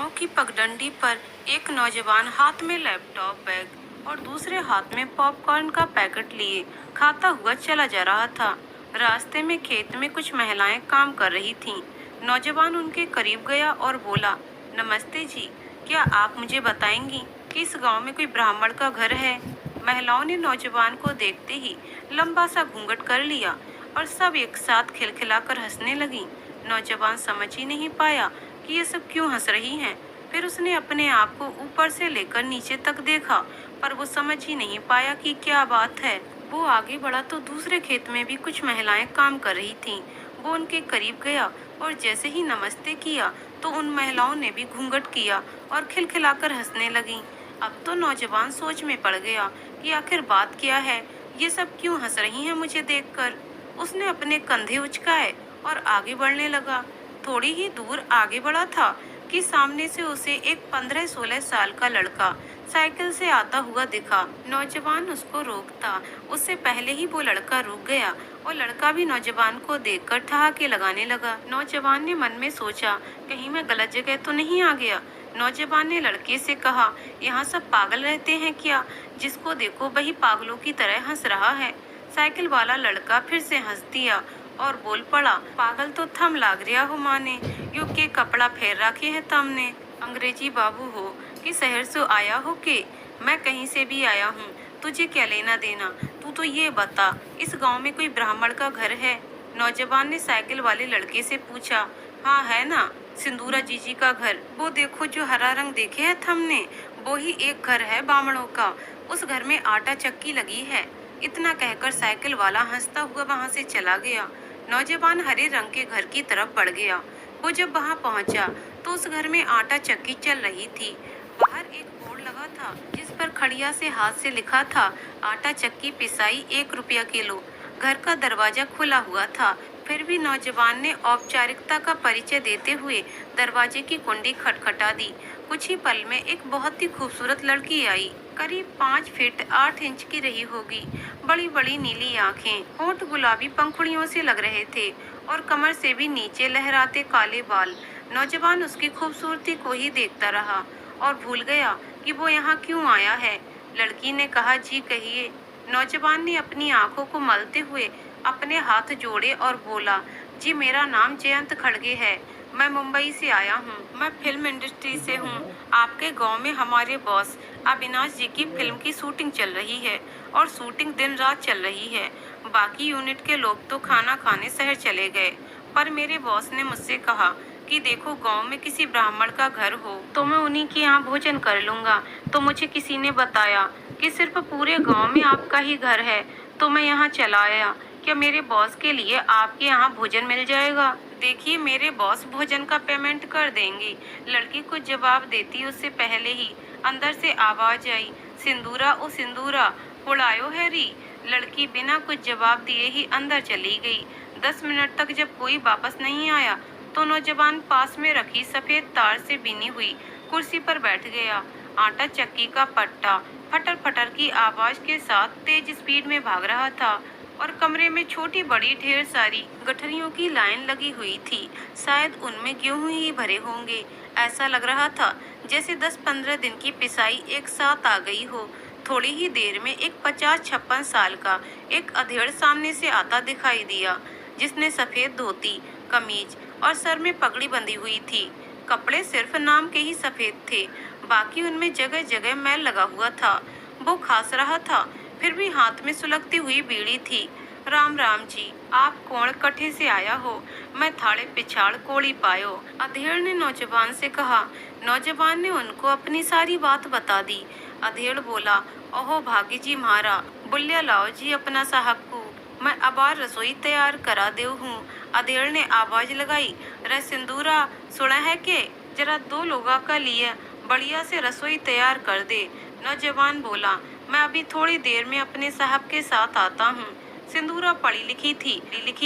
गांव की पगडंडी पर एक नौजवान हाथ में लैपटॉप बैग और दूसरे हाथ में पॉपकॉर्न का पैकेट लिए खाता हुआ चला जा रहा था। रास्ते में खेत में कुछ महिलाएं काम कर रही थीं। नौजवान उनके करीब गया और बोला, नमस्ते जी, क्या आप मुझे बताएंगी कि इस गांव में कोई ब्राह्मण का घर है? महिलाओं ने नौजवान को देखते ही लंबा सा घूंघट कर लिया और सब एक साथ खिलखिलाकर हंसने लगी। नौजवान समझ ही नहीं पाया कि ये सब क्यों हंस रही हैं। फिर उसने अपने आप को ऊपर से लेकर नीचे तक देखा, पर वो समझ ही नहीं पाया कि क्या बात है। वो आगे बढ़ा तो दूसरे खेत में भी कुछ महिलाएं काम कर रही थीं। वो उनके करीब गया और जैसे ही नमस्ते किया तो उन महिलाओं ने भी घूंघट किया और खिलखिलाकर हंसने लगीं। अब तो नौजवान सोच में पड़ गया कि आखिर बात क्या है, ये सब क्यों हंस रही हैं मुझे देखकर। उसने अपने कंधे उचकाए और आगे बढ़ने लगा। थोड़ी ही दूर आगे बढ़ा था कि सामने से उसे एक 15-16 साल का लड़का साइकिल से आता हुआ दिखा। नौजवान उसको रोकता उससे पहले ही वो लड़का रुक गया और लड़का भी नौजवान को देखकर ठहाके लगाने लगा। नौजवान ने मन में सोचा, कहीं मैं गलत जगह तो नहीं आ गया। नौजवान ने लड़के से कहा, यहाँ सब पागल रहते हैं क्या? जिसको देखो वही पागलों की तरह हंस रहा है। साइकिल वाला लड़का फिर से हंस दिया और बोल पड़ा, पागल तो थम लाग रिया हो माने, यू के कपड़ा फेर रखे है तमने। अंग्रेजी बाबू हो कि शहर से आया हो के? मैं कहीं से भी आया हूँ, तुझे क्या लेना देना? तू तो ये बता, इस गांव में कोई ब्राह्मण का घर है? नौजवान ने साइकिल वाले लड़के से पूछा। हाँ है ना, सिंदूरा जीजी का घर। वो देखो जो हरा रंग देखे है थमने, वो ही एक घर है बामणों का। उस घर में आटा चक्की लगी है। इतना कहकर साइकिल वाला हंसता हुआ वहाँ से चला गया। नौजवान हरे रंग के घर की तरफ बढ़ गया। वो जब वहाँ पहुँचा तो उस घर में आटा चक्की चल रही थी। बाहर एक बोर्ड लगा था जिस पर खड़िया से हाथ से लिखा था, आटा चक्की पिसाई 1 रुपया किलो। घर का दरवाजा खुला हुआ था, फिर भी नौजवान ने औपचारिकता का परिचय देते हुए दरवाजे की कुंडी खटखटा दी। कुछ ही पल में एक बहुत ही खूबसूरत लड़की आई। करीब 5 फीट 8 इंच की रही होगी। बड़ी बड़ी नीली आंखें, होंठ गुलाबी पंखुड़ियों से लग रहे थे और कमर से भी नीचे लहराते काले बाल। नौजवान उसकी खूबसूरती को ही देखता रहा और भूल गया कि वो यहाँ क्यों आया है। लड़की ने कहा, जी कहिए। नौजवान ने अपनी आंखों को मलते हुए अपने हाथ जोड़े और बोला, जी मेरा नाम जयंत खड़गे है। मैं मुंबई से आया हूँ। मैं फिल्म इंडस्ट्री से हूँ। आपके गांव में हमारे बॉस अविनाश जी की फिल्म की शूटिंग चल रही है और शूटिंग दिन रात चल रही है। बाकी यूनिट के लोग तो खाना खाने शहर चले गए, पर मेरे बॉस ने मुझसे कहा कि देखो गांव में किसी ब्राह्मण का घर हो तो मैं उन्हीं के यहाँ भोजन कर लूँगा। तो मुझे किसी ने बताया कि सिर्फ पूरे गांव में आपका ही घर है, तो मैं यहाँ चला आया। क्या मेरे बॉस के लिए आपके यहाँ भोजन मिल जाएगा? देखिए मेरे बॉस भोजन का पेमेंट कर देंगे। लड़की को जवाब देती उससे पहले ही अंदर से आवाज आई, सिंदूरा ओ सिंदूरा, उड़ायो हैरी। लड़की बिना कुछ जवाब दिए ही अंदर चली गई। 10 मिनट तक जब कोई वापस नहीं आया तो नौजवान पास में रखी सफेद तार से बिनी हुई कुर्सी पर बैठ गया। आटा चक्की का पट्टा फटर फटर की आवाज के साथ तेज स्पीड में भाग रहा था और कमरे में छोटी बड़ी ढेर सारी गठरियों की लाइन लगी हुई थी। शायद उनमें गेहूं ही भरे होंगे। ऐसा लग रहा था जैसे 10-15 दिन की पिसाई एक साथ आ गई हो। थोड़ी ही देर में एक 50-56 साल का एक अधेड़ सामने से आता दिखाई दिया, जिसने सफेद धोती, कमीज और सर में पगड़ी बंधी हुई थी। कपड़े सिर्फ नाम के ही सफेद थे, बाकी उनमें जगह जगह मैल लगा हुआ था। वो खांस रहा था, फिर भी हाथ में सुलगती हुई बीड़ी थी। राम राम जी, आप कौन कठे से आया हो? मैं थाड़े पिछाड़ कोड़ी पायो, अधेड़ ने नौजवान से कहा। नौजवान ने उनको अपनी सारी बात बता दी। अधेड़ बोला, ओहो भागी जी म्हारा, बुल्लिया लाओ जी अपना साहब को, मैं अबार रसोई तैयार करा देव हूँ। अधेड़ ने आवाज लगाई, रे सिंदूरा सुना है के, जरा 2 लोगा का लिए बढ़िया से रसोई तैयार कर दे। नौजवान बोला, मैं अभी थोड़ी देर में अपने साहब के साथ आता हूँ। सिंदूरा पढ़ी लिखी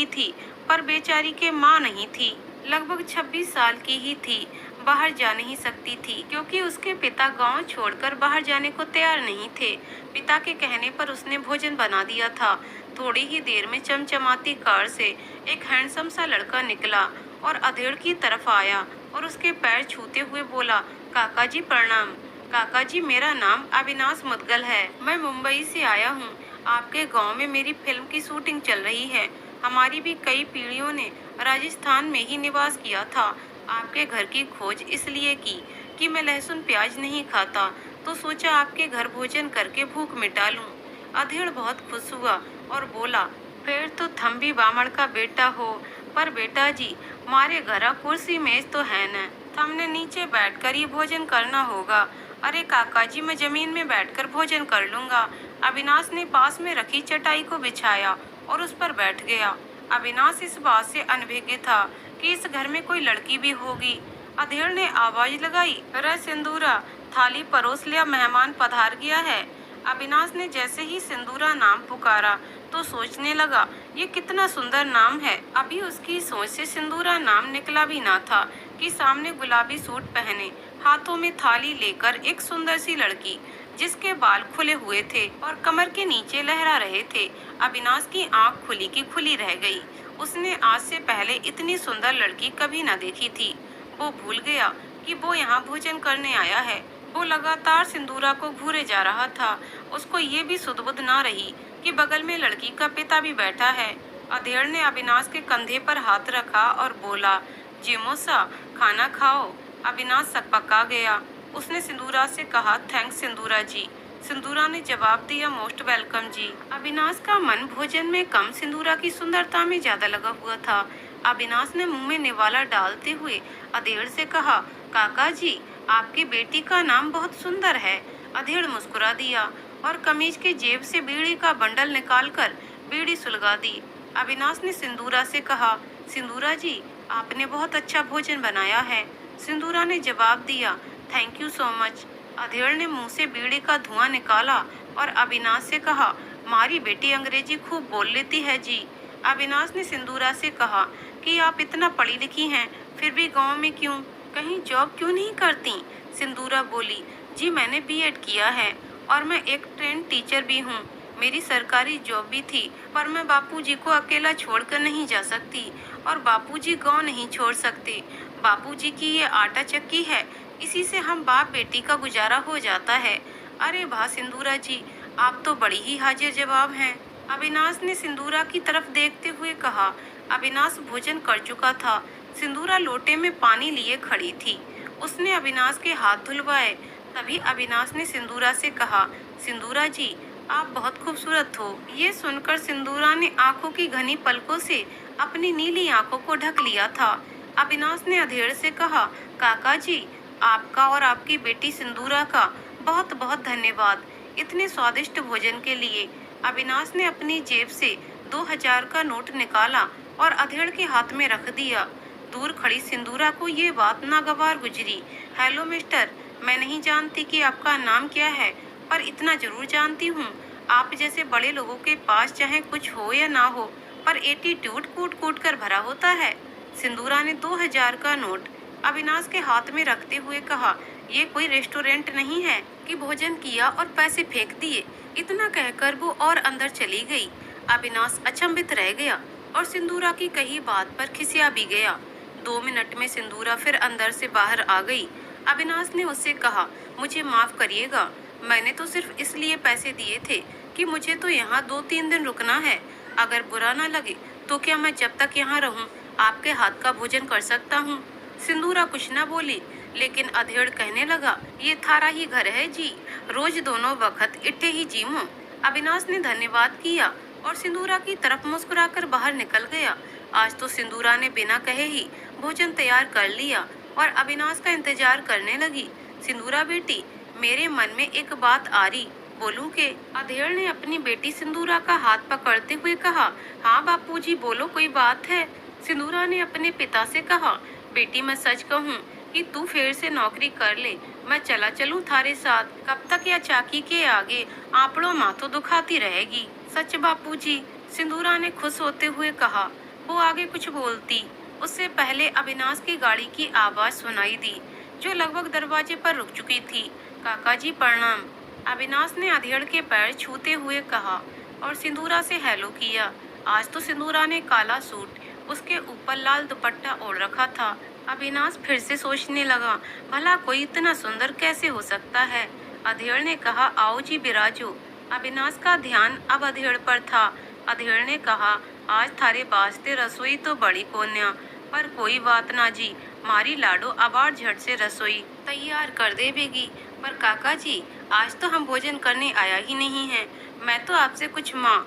थी, पर बेचारी के माँ नहीं थी। लगभग 26 साल की ही थी। बाहर जा नहीं सकती थी क्योंकि उसके पिता गांव छोड़कर बाहर जाने को तैयार नहीं थे। पिता के कहने पर उसने भोजन बना दिया था। थोड़ी ही देर में चमचमाती कार से एक हैंडसम सा लड़का निकला और अधेड़ की तरफ आया और उसके पैर छूते हुए बोला, काका जी प्रणाम। काका जी, मेरा नाम अविनाश मुदगल है। मैं मुंबई से आया हूँ। आपके गांव में मेरी फिल्म की शूटिंग चल रही है। हमारी भी कई पीढ़ियों ने राजस्थान में ही निवास किया था। आपके घर की खोज इसलिए की कि मैं लहसुन प्याज नहीं खाता, तो सोचा आपके घर भोजन करके भूख मिटा लूं। अधेड़ बहुत खुश हुआ और बोला, फिर तो थम भी बामण का बेटा हो। पर बेटा जी, मारे घरा कुर्सी मेज तो है न, हमने नीचे बैठकर ही भोजन करना होगा। अरे काका जी, मैं जमीन में बैठकर भोजन कर लूंगा। अविनाश ने पास में रखी चटाई को बिछाया और उस पर बैठ गया। अविनाश इस बात से अनभिज्ञ था कि इस घर में कोई लड़की भी होगी। अधेड़ ने आवाज लगाई, अरे सिंदूरा, थाली परोस लिया, मेहमान पधार गया है। अविनाश ने जैसे ही सिंदूरा नाम पुकारा तो सोचने लगा, ये कितना सुंदर नाम है। अभी उसकी सोच से सिंदूरा नाम निकला भी ना था कि सामने गुलाबी सूट पहने, हाथों में थाली लेकर एक सुंदर सी लड़की, जिसके बाल खुले हुए थे और कमर के नीचे लहरा रहे थे। अविनाश की आंख खुली की खुली रह गई। उसने आज से पहले इतनी सुंदर लड़की कभी न देखी थी। वो भूल गया कि वो यहाँ भोजन करने आया है। वो लगातार सिंदूरा को घूरे जा रहा था। उसको ये भी सुध-बुध ना रही कि बगल में लड़की का पिता भी बैठा है। अधेड़ ने अविनाश के कंधे पर हाथ रखा और बोला, जी मौसा, खाना खाओ। अविनाश सकपका गया। उसने सिंदूरा से कहा, थैंक्स सिंदूरा जी। सिंदूरा ने जवाब दिया, मोस्ट वेलकम जी। अविनाश का मन भोजन में कम, सिंदूरा की सुंदरता में ज्यादा लगा हुआ था। अविनाश ने मुंह में निवाला डालते हुए अधेड़ से कहा, काका जी, आपकी बेटी का नाम बहुत सुंदर है। अधेड़ मुस्कुरा दिया और कमीज के जेब से बीड़ी का बंडल निकालकर बीड़ी सुलगा दी। अविनाश ने सिंदूरा से कहा, सिंदूरा जी, आपने बहुत अच्छा भोजन बनाया है। सिंदूरा ने जवाब दिया, थैंक यू सो मच। अधेड़ ने मुंह से बीड़ी का धुआं निकाला और अविनाश से कहा, मारी बेटी अंग्रेजी खूब बोल लेती है जी। अविनाश ने सिंदूरा से कहा कि आप इतना पढ़ी लिखी हैं, फिर भी गांव में क्यों, कहीं जॉब क्यों नहीं करती? सिंदूरा बोली, जी मैंने बीएड किया है और मैं एक ट्रेन टीचर भी हूँ। मेरी सरकारी जॉब भी थी, पर मैं बापूजी को अकेला छोड़कर नहीं जा सकती और बापूजी गांव नहीं छोड़ सकते। बापूजी की ये आटा चक्की है, इसी से हम बाप बेटी का गुजारा हो जाता है। अरे वाह सिंदूरा जी, आप तो बड़ी ही हाजिर जवाब हैं। अविनाश ने सिंदूरा की तरफ देखते हुए कहा। अविनाश भोजन कर चुका था। सिंदूरा लोटे में पानी लिए खड़ी थी। उसने अविनाश के हाथ धुलवाए। तभी अविनाश ने सिंदूरा से कहा, सिंदूरा जी, आप बहुत खूबसूरत हो। ये सुनकर सिंदूरा ने आंखों की घनी पलकों से अपनी नीली आंखों को ढक लिया था। अविनाश ने अधेड़ से कहा, काका जी, आपका और आपकी बेटी सिंदूरा का बहुत बहुत धन्यवाद इतने स्वादिष्ट भोजन के लिए। अविनाश ने अपनी जेब से 2000 का नोट निकाला और अधेड़ के हाथ में रख दिया। दूर खड़ी सिंदूरा को ये बात नागवार गुजरी। हेलो मिस्टर, मैं नहीं जानती कि आपका नाम क्या है, पर इतना जरूर जानती हूँ, आप जैसे बड़े लोगों के पास चाहे कुछ हो या ना हो, पर एटीट्यूड कूट कूट कर भरा होता है। सिंदूरा ने 2000 का नोट अविनाश के हाथ में रखते हुए कहा, ये कोई रेस्टोरेंट नहीं है कि भोजन किया और पैसे फेंक दिए। इतना कहकर वो और अंदर चली गई। अविनाश अचंभित रह गया और सिंदूरा की कही बात पर खिसिया भी गया। 2 मिनट में सिंदूरा फिर अंदर से बाहर आ गई। अविनाश ने उससे कहा, मुझे माफ करिएगा, मैंने तो सिर्फ इसलिए पैसे दिए थे कि मुझे तो यहाँ 2-3 दिन रुकना है। अगर बुरा ना लगे तो क्या मैं जब तक यहाँ रहूँ आपके हाथ का भोजन कर सकता हूँ? सिंदूरा कुछ न बोली, लेकिन अधेड़ कहने लगा, ये थारा ही घर है जी, रोज दोनों वक्त इट्टे ही जीमो। अविनाश ने धन्यवाद किया और सिंदूरा की तरफ मुस्कुराकर बाहर निकल गया। आज तो सिंदूरा ने बिना कहे ही भोजन तैयार कर लिया और अविनाश का इंतजार करने लगी। सिंदूरा बेटी, मेरे मन में एक बात आ रही, बोलूं के? अधेड़ ने अपनी बेटी सिंदूरा का हाथ पकड़ते हुए कहा, हाँ बापूजी, बोलो, कोई बात है? सिंदूरा ने अपने पिता से कहा, बेटी मैं सच कहूँ कि तू फिर से नौकरी कर ले, मैं चला चलूं थारे साथ। कब तक या चाकी के आगे आपड़ों माथों दुखाती रहेगी? सच बापूजी, सिंदूरा ने खुश होते हुए कहा। वो आगे कुछ बोलती, उससे पहले अविनाश की गाड़ी की आवाज सुनाई दी, जो लगभग दरवाजे पर रुक चुकी थी। काका जी प्रणाम। अविनाश ने अधेड़ के पैर छूते हुए कहा और सिंदूरा से हेलो किया। आज तो सिंदूरा ने काला सूट, उसके ऊपर लाल दुपट्टा ओढ़ रखा था। अविनाश फिर से सोचने लगा, भला कोई इतना सुंदर कैसे हो सकता है। अधेड़ ने कहा, आओ जी बिराजो। अविनाश का ध्यान अब अधेड़ पर था। अधेड़ ने कहा, आज थारे वास्ते रसोई तो बड़ी कोन्या, पर कोई बात ना जी, मारी लाडो अबार झट से रसोई तैयार कर देवेगी। पर काका जी, आज तो हम भोजन करने आया ही नहीं है। मैं तो आपसे कुछ माँ,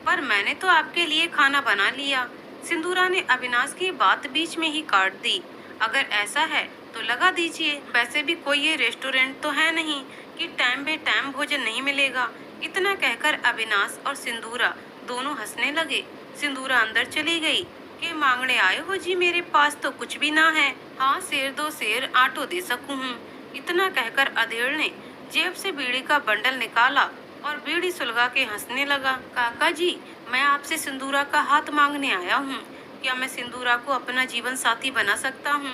पर मैंने तो आपके लिए खाना बना लिया। सिंदूरा ने अविनाश की बात बीच में ही काट दी। अगर ऐसा है तो लगा दीजिए, वैसे भी कोई ये रेस्टोरेंट तो है नहीं कि टाइम बे टाइम भोजन नहीं मिलेगा। इतना कहकर अविनाश और सिंदूरा दोनों हंसने लगे। सिंदूरा अंदर चली गई। के मांगने आए हो जी, मेरे पास तो कुछ भी ना है। हाँ, शेर दो शेर आटो दे सकूं हूँ। इतना कहकर अधेड़ ने जेब से बीड़ी का बंडल निकाला और बीड़ी सुलगा के हंसने लगा। काका जी, मैं आपसे सिंदूरा का हाथ मांगने आया हूँ। क्या मैं सिंदूरा को अपना जीवन साथी बना सकता हूँ?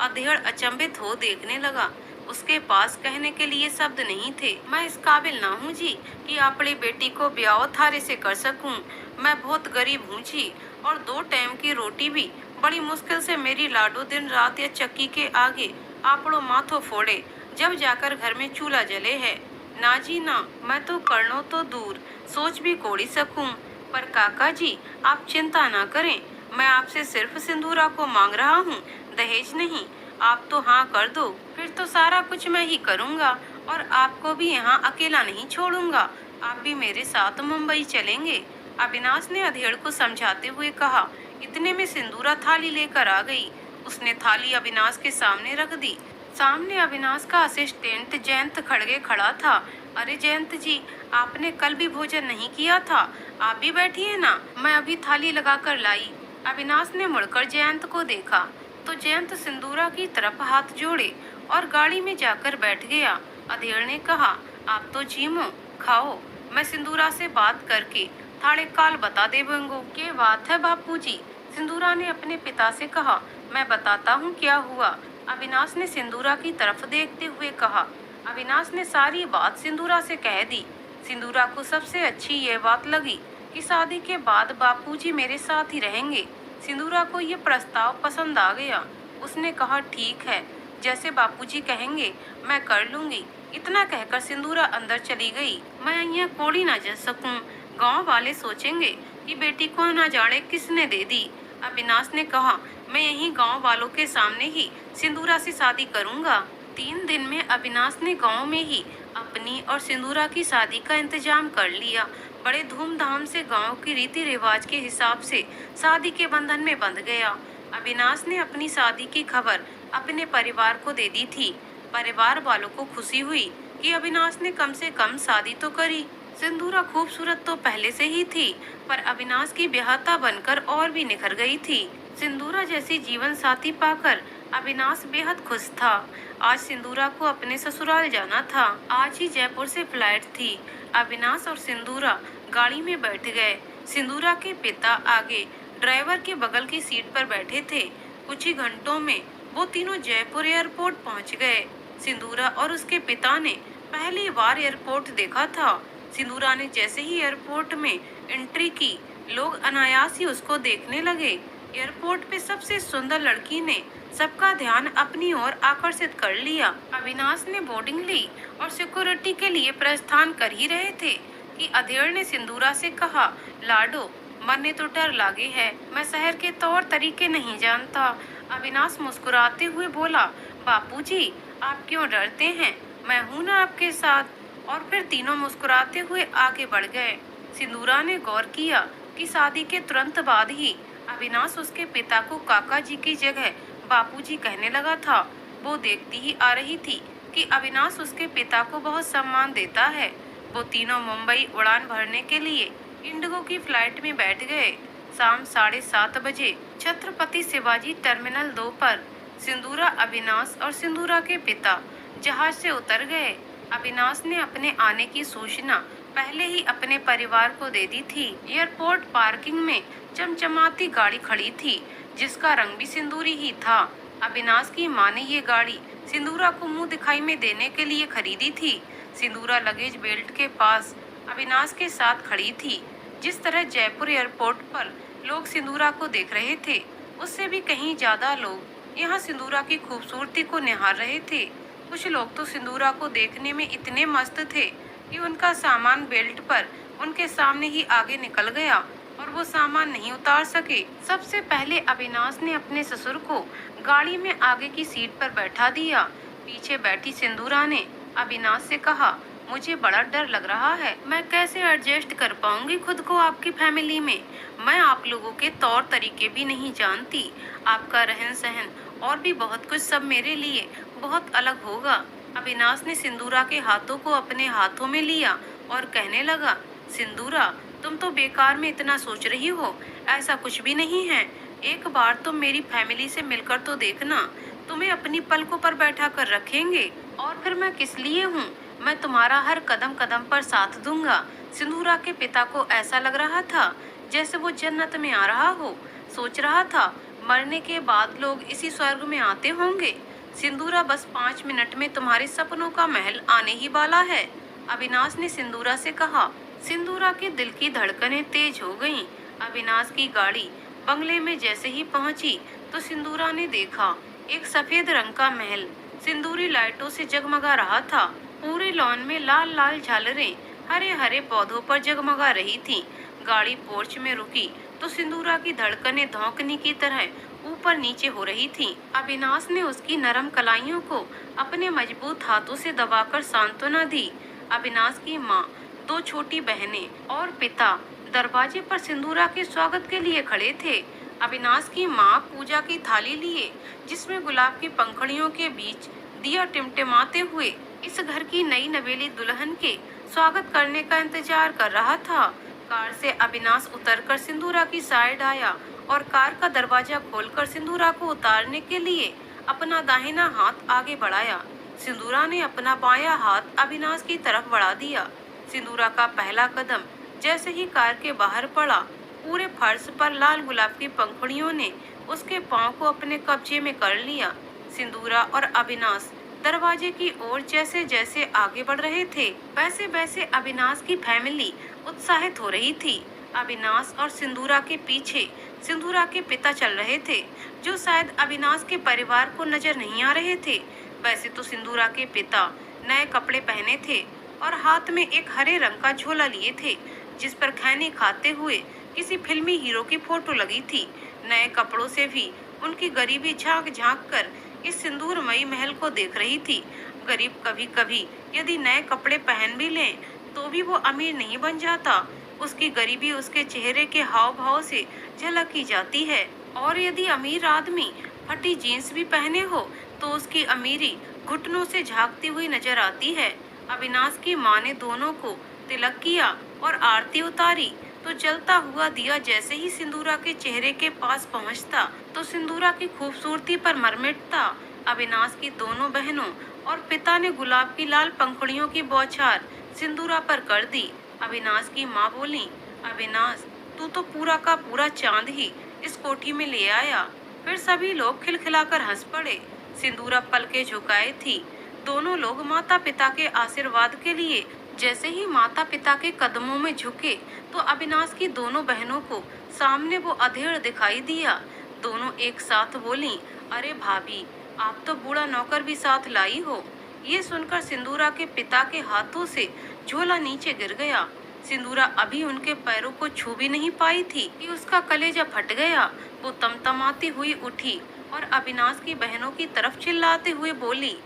अधेड़ अचंभित हो देखने लगा। उसके पास कहने के लिए शब्द नहीं थे। मैं इस काबिल ना हूँ जी कि अपनी बेटी को ब्याह थारे से कर सकूं। मैं बहुत गरीब हूँ जी, और 2 टाइम की रोटी भी बड़ी मुश्किल से मेरी लाडो दिन रात या चक्की के आगे आपड़ो माथो फोड़े, जब जाकर घर में चूल्हा जले है। ना जी ना, मैं तो करनो तो दूर सोच भी कोड़ी सकूं। पर काका जी, आप चिंता ना करें, मैं आपसे सिर्फ सिंदूरा को मांग रहा हूँ, दहेज नहीं। आप तो हाँ कर दो, फिर तो सारा कुछ मैं ही करूँगा, और आपको भी यहाँ अकेला नहीं छोड़ूंगा। आप भी मेरे साथ मुंबई चलेंगे। अविनाश ने अधेड़ को समझाते हुए कहा। इतने में सिंदूरा थाली लेकर आ गई। उसने थाली अविनाश के सामने रख दी। सामने अविनाश का असिस्टेंट जयंत खड़गे खड़ा था। अरे जयंत जी, आपने कल भी भोजन नहीं किया था, आप भी बैठिए ना, मैं अभी थाली लगाकर लाई। अविनाश ने मुड़कर जयंत को देखा तो जयंत सिंदूरा की तरफ हाथ जोड़े और गाड़ी में जाकर बैठ गया। अधेड़ ने कहा, आप तो जीमो, खाओ, मैं सिंदूरा से बात करके थाड़े काल बता देवेंगो। के बात है बापूजी, सिंदूरा ने अपने पिता से कहा। मैं बताता हूँ क्या हुआ, अविनाश ने सिंदूरा की तरफ देखते हुए कहा। अविनाश ने सारी बात सिंदूरा से कह दी। सिंदूरा को सबसे अच्छी ये बात लगी कि शादी के बाद बापूजी मेरे साथ ही रहेंगे। सिंदूरा को ये प्रस्ताव पसंद आ गया। उसने कहा, ठीक है, जैसे बापूजी कहेंगे मैं कर लूंगी। इतना कहकर सिंदूरा अंदर चली गई। मैं यहाँ कोड़ी ना जा सकूं, गांव वाले सोचेंगे कि बेटी को ना जाने किसने दे दी। अविनाश ने कहा, मैं यहीं गांव वालों के सामने ही सिंदूरा से शादी करूंगा। 3 दिन में अविनाश ने गांव में ही अपनी और सिंदूरा की शादी का इंतजाम कर लिया। बड़े धूमधाम से गांव की रीति रिवाज के हिसाब से शादी के बंधन में बंध गया। अविनाश ने अपनी शादी की खबर अपने परिवार को दे दी थी। परिवार वालों को खुशी हुई कि अविनाश ने कम से कम शादी तो करी। सिंदूरा खूबसूरत तो पहले से ही थी, पर अविनाश की ब्याहता बनकर और भी निखर गई थी। सिंदूरा जैसी जीवन साथी पाकर अविनाश बेहद खुश था। आज सिंदूरा को अपने ससुराल जाना था। आज ही जयपुर से फ्लाइट थी। अविनाश और सिंदूरा गाड़ी में बैठ गए। सिंदूरा के पिता आगे ड्राइवर के बगल की सीट पर बैठे थे। कुछ ही घंटों में वो तीनों जयपुर एयरपोर्ट पहुंच गए। सिंदूरा और उसके पिता ने पहली बार एयरपोर्ट देखा था। सिंदूरा ने जैसे ही एयरपोर्ट में एंट्री की, लोग अनायास ही उसको देखने लगे। एयरपोर्ट पे सबसे सुंदर लड़की ने सबका ध्यान अपनी ओर आकर्षित कर लिया। अविनाश ने बोर्डिंग ली और सिक्योरिटी के लिए प्रस्थान कर ही रहे थे कि अधेड़ ने सिंदूरा से कहा, लाडो, मरने तो डर लागे है, मैं शहर के तौर तरीके नहीं जानता। अविनाश मुस्कुराते हुए बोला, बापूजी, आप क्यों डरते हैं, मैं हूँ ना आपके साथ। और फिर तीनों मुस्कुराते हुए आगे बढ़ गए। सिंदूरा ने गौर किया कि शादी के तुरंत बाद ही अविनाश उसके पिता को काका जी की जगह बापूजी कहने लगा था। वो देखती ही आ रही थी कि अविनाश उसके पिता को बहुत सम्मान देता है। वो तीनों मुंबई उड़ान भरने के लिए इंडिगो की फ्लाइट में बैठ गए। शाम 7:30 बजे छत्रपति शिवाजी टर्मिनल 2 पर सिंदूरा, अविनाश और सिंदूरा के पिता जहाज से उतर गए। अविनाश ने अपने आने की सूचना पहले ही अपने परिवार को दे दी थी। एयरपोर्ट पार्किंग में चमचमाती गाड़ी खड़ी थी, जिसका रंग भी सिंदूरी ही था। अविनाश की माँ ने ये गाड़ी सिंदूरा को मुंह दिखाई में देने के लिए खरीदी थी। सिंदूरा लगेज बेल्ट के पास अविनाश के साथ खड़ी थी। जिस तरह जयपुर एयरपोर्ट पर लोग सिंदूरा को देख रहे थे, उससे भी कहीं ज्यादा लोग यहाँ सिंदूरा की खूबसूरती को निहार रहे थे। कुछ लोग तो सिंदूरा को देखने में इतने मस्त थे कि उनका सामान बेल्ट पर उनके सामने ही आगे निकल गया और वो सामान नहीं उतार सके। सबसे पहले अविनाश ने अपने ससुर को गाड़ी में आगे की सीट पर बैठा दिया। पीछे बैठी सिंदूरा ने अविनाश से कहा, मुझे बड़ा डर लग रहा है, मैं कैसे एडजस्ट कर पाऊंगी खुद को आपकी फैमिली में। मैं आप लोगों के तौर तरीके भी नहीं जानती, आपका रहन सहन और भी बहुत कुछ सब मेरे लिए बहुत अलग होगा। अविनाश ने सिंदूरा के हाथों को अपने हाथों में लिया और कहने लगा, सिंदूरा तुम तो बेकार में इतना सोच रही हो, ऐसा कुछ भी नहीं है। एक बार तुम मेरी फैमिली से मिलकर तो देखना, तुम्हें अपनी पलकों पर बैठा कर रखेंगे। और फिर मैं किस लिए हूँ, मैं तुम्हारा हर कदम कदम पर साथ दूंगा। सिंदूरा के पिता को ऐसा लग रहा था जैसे वो जन्नत में आ रहा हो। सोच रहा था मरने के बाद लोग इसी स्वर्ग में आते होंगे। सिंदूरा बस 5 मिनट में तुम्हारे सपनों का महल आने ही वाला है। अविनाश ने सिंदूरा से कहा। सिंदूरा के दिल की धड़कनें तेज हो गईं। अविनाश की गाड़ी बंगले में जैसे ही पहुंची तो सिंदूरा ने देखा एक सफेद रंग का महल सिंदूरी लाइटों से जगमगा रहा था। पूरे लॉन में लाल लाल झालरें हरे हरे पौधों पर जगमगा रही थीं। गाड़ी पोर्च में रुकी तो सिंदूरा की धड़कनें धौंकनी की तरह ऊपर नीचे हो रही थीं। अविनाश ने उसकी नरम कलाइयों को अपने मजबूत हाथों से दबाकर सांत्वना दी। अविनाश की माँ, 2 छोटी बहनें और पिता दरवाजे पर सिंदूरा के स्वागत के लिए खड़े थे। अविनाश की माँ पूजा की थाली लिए जिसमें गुलाब की पंखुड़ियों के बीच दिया टिमटिमाते हुए इस घर की नई नवेली दुल्हन के स्वागत करने का इंतजार कर रहा था। कार से अविनाश उतरकर सिंदूरा की साइड आया और कार का दरवाजा खोलकर सिंदूरा को उतारने के लिए अपना दाहिना हाथ आगे बढ़ाया। सिंदूरा ने अपना बायां हाथ अविनाश की तरफ बढ़ा दिया। सिंदूरा का पहला कदम जैसे ही कार के बाहर पड़ा, पूरे फर्श पर लाल गुलाब की पंखुड़ियों ने उसके पांव को अपने कब्जे में कर लिया। सिंदूरा और अविनाश दरवाजे की ओर जैसे जैसे आगे बढ़ रहे थे, वैसे वैसे अविनाश की फैमिली उत्साहित हो रही थी। अविनाश और सिंदूरा के पीछे सिंदूरा के पिता चल रहे थे, जो शायद अविनाश के परिवार को नजर नहीं आ रहे थे। वैसे तो सिंदूरा के पिता नए कपड़े पहने थे और हाथ में एक हरे रंग का झोला लिए थे, जिस पर खैनी खाते हुए किसी फिल्मी हीरो की फोटो लगी थी। नए कपड़ों से भी उनकी गरीबी झांक झांक कर इस सिंदूरमयी महल को देख रही थी। गरीब कभी कभी यदि नए कपड़े पहन भी लें तो भी वो अमीर नहीं बन जाता। उसकी गरीबी उसके चेहरे के हाव भाव से झलक की जाती है। और यदि अमीर आदमी फटी जीन्स भी पहने हो तो उसकी अमीरी घुटनों से झांकती हुई नजर आती है। अविनाश की माँ ने दोनों को तिलक किया और आरती उतारी तो जलता हुआ दिया जैसे ही सिंदूरा के चेहरे के पास पहुंचता तो सिंदूरा की खूबसूरती पर मर मिटता। अविनाश की दोनों बहनों और पिता ने गुलाब की लाल पंखुड़ियों की बौछार सिंदूरा पर कर दी। अविनाश की माँ बोली, अविनाश तू तो पूरा का पूरा चांद ही इस कोठी में ले आया। फिर सभी लोग खिलखिलाकर हंस पड़े। सिंदूरा पलके झुकाए थी। दोनों लोग माता पिता के आशीर्वाद के लिए जैसे ही माता पिता के कदमों में झुके तो अविनाश की दोनों बहनों को सामने वो अधेड़ दिखाई दिया। दोनों एक साथ बोली, अरे भाभी, आप तो बूढ़ा नौकर भी साथ लाई हो। ये सुनकर सिंदूरा के पिता के हाथों से झोला नीचे गिर गया। सिंदूरा अभी उनके पैरों को छू भी नहीं पाई थी कि उसका कलेजा फट गया। वो तमतमाती हुई उठी और अविनाश की बहनों की तरफ चिल्लाते हुए बोली,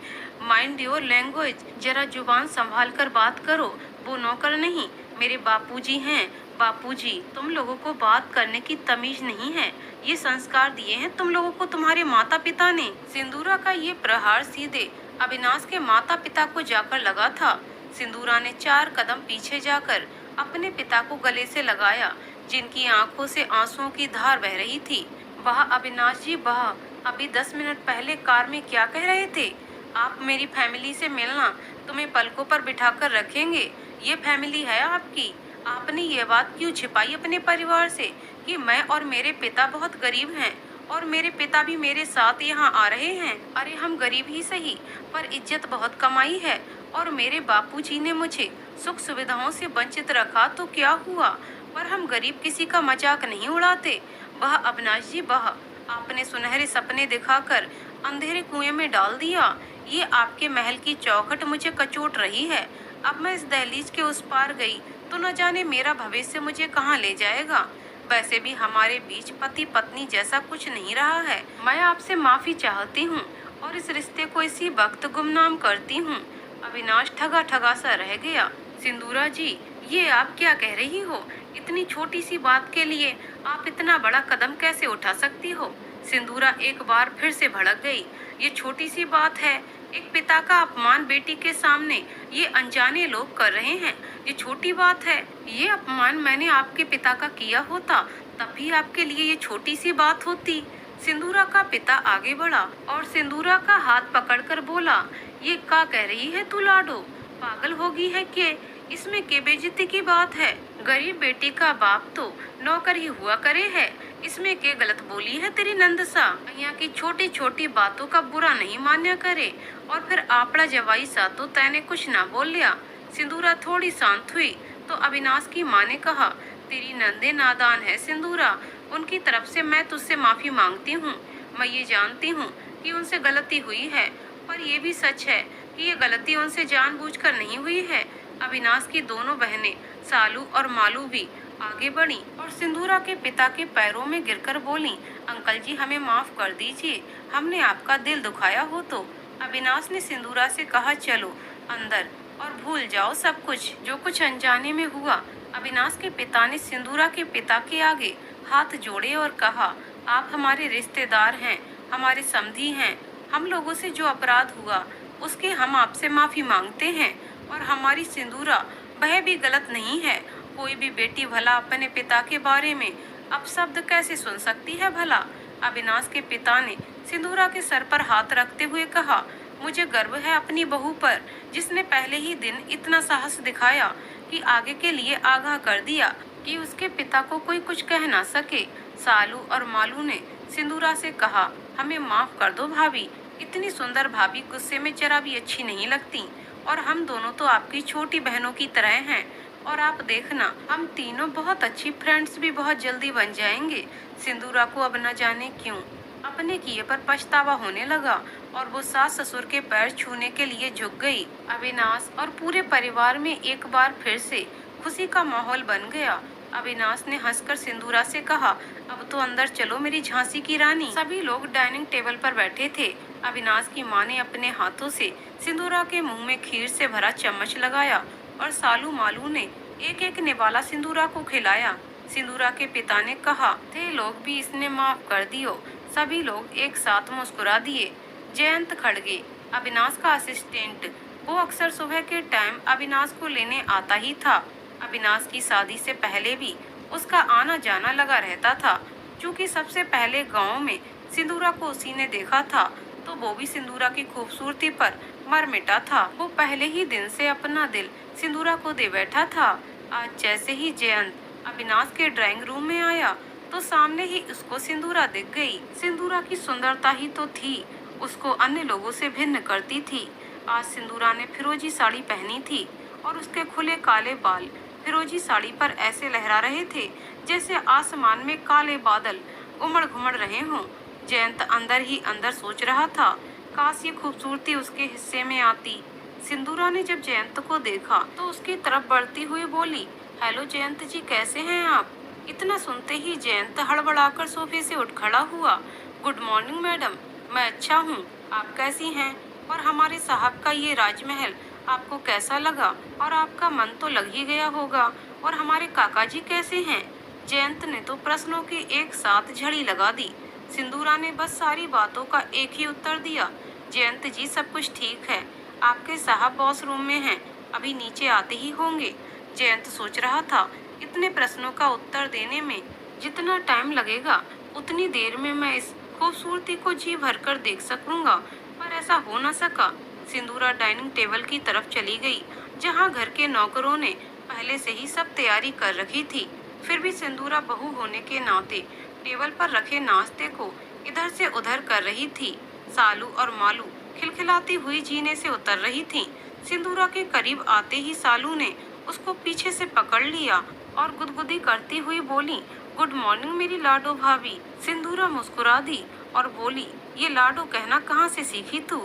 माइंड योर लैंग्वेज, जरा जुबान संभाल कर बात करो। वो नौकर नहीं, मेरे बापूजी हैं। बापूजी, तुम लोगों को बात करने की तमीज नहीं है। ये संस्कार दिए हैं तुम लोगों को तुम्हारे माता पिता ने। सिंदूरा का ये प्रहार सीधे अविनाश के माता पिता को जाकर लगा था। सिंदूरा ने 4 कदम पीछे जाकर अपने पिता को गले से लगाया, जिनकी आंखों से आंसुओं की धार बह रही थी। वाह अविनाश जी वाह, अभी 10 मिनट पहले कार में क्या कह रहे थे? आप मेरी फैमिली से मिलना, तुम्हें पलकों पर बिठाकर रखेंगे। ये फैमिली है आपकी। आपने ये बात क्यों छिपाई अपने परिवार से कि मैं और मेरे पिता बहुत गरीब हैं और मेरे पिता भी मेरे साथ यहाँ आ रहे हैं? अरे हम गरीब ही सही, पर इज्जत बहुत कमाई है और मेरे बापूजी ने मुझे सुख सुविधाओं से वंचित रखा तो क्या हुआ, पर हम गरीब किसी का मजाक नहीं उड़ाते। वह अविनाश जी वह, आपने सुनहरे सपने दिखाकर अंधेरे कुएं में डाल दिया। ये आपके महल की चौखट मुझे कचोट रही है। अब मैं इस दहलीज के उस पार गई तो न जाने मेरा भविष्य मुझे कहाँ ले जाएगा। वैसे भी हमारे बीच पति पत्नी जैसा कुछ नहीं रहा है। मैं आपसे माफी चाहती हूँ और इस रिश्ते को इसी वक्त गुमनाम करती हूँ। अविनाश ठगा ठगा सा रह गया। सिंदूरा जी, ये आप क्या कह रही हो? इतनी छोटी सी बात के लिए आप इतना बड़ा कदम कैसे उठा सकती हो? सिंदूरा एक बार फिर से भड़क गई। ये छोटी सी बात है? एक पिता का अपमान बेटी के सामने ये अनजाने लोग कर रहे हैं। ये छोटी बात है? ये अपमान मैंने आपके पिता का किया होता तब भी आपके लिए ये छोटी सी बात होती। सिंदूरा का पिता आगे बढ़ा और सिंदूरा का हाथ पकड़कर बोला, ये क्या कह रही है तू लाडो? पागल होगी है के? इसमें के बेइज्जती की बात है? गरीब बेटी का बाप तो नौकर ही हुआ करे है। इसमें के गलत बोली है तेरी नंदसा? यहाँ की छोटी छोटी बातों का बुरा नहीं मान्या करे। और फिर आपड़ा जवाई सा तो तैने कुछ ना बोल लिया। सिंदूरा थोड़ी शांत हुई तो अविनाश की माँ ने कहा, तेरी नंदे नादान है सिंदूरा। उनकी तरफ से मैं तुझसे माफी मांगती हूँ। मैं ये जानती हूँ कि उनसे गलती हुई है, पर ये भी सच है कि ये गलती उनसे जानबूझकर नहीं हुई है। अविनाश की दोनों बहनें सालू और मालू भी आगे बढ़ी और सिंदूरा के पिता के पैरों में गिरकर बोली, अंकल जी हमें माफ कर दीजिए, हमने आपका दिल दुखाया हो तो। अविनाश ने सिंदूरा से कहा, चलो अंदर और भूल जाओ सब कुछ जो कुछ अनजाने में हुआ। अविनाश के पिता ने सिंदूरा के पिता के आगे हाथ जोड़े और कहा, आप हमारे रिश्तेदार हैं, हमारे समधी हैं। हम लोगों से जो अपराध हुआ उसके हम आपसे माफी मांगते हैं। और हमारी सिंदूरा वह भी गलत नहीं है। कोई भी बेटी भला अपने पिता के बारे में अपशब्द कैसे सुन सकती है भला? अविनाश के पिता ने सिंदूरा के सर पर हाथ रखते हुए कहा, मुझे गर्व है अपनी बहू पर, जिसने पहले ही दिन इतना साहस दिखाया कि आगे के लिए आगाह कर दिया कि उसके पिता को कोई कुछ कह ना सके। सालू और मालू ने सिंदूरा से कहा, हमें माफ कर दो भाभी, इतनी सुंदर भाभी गुस्से में जरा भी अच्छी नहीं लगती। और हम दोनों तो आपकी छोटी बहनों की तरह हैं। और आप देखना, हम तीनों बहुत अच्छी फ्रेंड्स भी बहुत जल्दी बन जाएंगे। सिंदूरा को अब न जाने क्यों अपने किए पर पछतावा होने लगा और वो सास ससुर के पैर छूने के लिए झुक गई। अविनाश और पूरे परिवार में एक बार फिर से खुशी का माहौल बन गया। अविनाश ने हंसकर सिंदूरा से कहा, अब तो अंदर चलो मेरी झांसी की रानी। सभी लोग डाइनिंग टेबल पर बैठे थे। अविनाश की माँ ने अपने हाथों से सिंदूरा के मुंह में खीर से भरा चम्मच लगाया और सालू मालू ने एक एक निवाला सिंदूरा को खिलाया। सिंदूरा के पिता ने कहा, थे लोग भी इसने माफ कर दियो। सभी लोग एक साथ मुस्कुरा दिए। जयंत खड़गे, अविनाश का असिस्टेंट, वो अक्सर सुबह के टाइम अविनाश को लेने आता ही था। अविनाश की शादी से पहले भी उसका आना जाना लगा रहता था। क्योंकि सबसे पहले गांव में सिंदूरा को उसी ने देखा था, तो वो भी सिंदूरा की खूबसूरती पर मर मिटा था। वो पहले ही दिन से अपना दिल सिंदूरा को दे बैठा था। आज जैसे ही जयंत अविनाश के ड्राइंग रूम में आया तो सामने ही उसको सिंदूरा दिख गई। सिंदूरा की सुंदरता ही तो थी उसको अन्य लोगों से भिन्न करती थी। आज सिंदूरा ने फिरोजी साड़ी पहनी थी और उसके खुले काले बाल फिरोजी साड़ी पर ऐसे लहरा रहे थे जैसे आसमान में काले बादल उमड़ घुमड़ रहे हों। जयंत अंदर ही अंदर सोच रहा था, काश ये खूबसूरती उसके हिस्से में आती। सिंदूरा ने जब जयंत को देखा तो उसकी तरफ बढ़ती हुई बोली, हेलो जयंत जी, कैसे हैं आप? इतना सुनते ही जयंत हड़बड़ाकर सोफे से उठ खड़ा हुआ। गुड मॉर्निंग मैडम, मैं अच्छा हूँ, आप कैसी हैं? और हमारे साहब का ये राजमहल आपको कैसा लगा? और आपका मन तो लग ही गया होगा। और हमारे काका जी कैसे हैं? जयंत ने तो प्रश्नों की एक साथ झड़ी लगा दी। सिंदूरा ने बस सारी बातों का एक ही उत्तर दिया, जयंत जी सब कुछ ठीक है, आपके साहब बॉस रूम में हैं, अभी नीचे आते ही होंगे। जयंत सोच रहा था, इतने प्रश्नों का उत्तर देने में जितना टाइम लगेगा उतनी देर में मैं इस खूबसूरती को जी भरकर देख सकूंगा, पर ऐसा हो न सका। सिंदूरा डाइनिंग टेबल की तरफ चली गई, जहां घर के नौकरों ने पहले से ही सब तैयारी कर रखी थी। फिर भी सिंदूरा बहू होने के नाते टेबल पर रखे नाश्ते को इधर से उधर कर रही थी। सालू और मालू खिलखिलाती हुई जीने से उतर रही थीं। सिंदूरा के करीब आते ही सालू ने उसको पीछे से पकड़ लिया और गुदगुदी करती हुई बोली, गुड मॉर्निंग मेरी लाडो भाभी। सिंदूरा मुस्कुरा दी और बोली, ये लाडो कहना कहाँ से सीखी तू?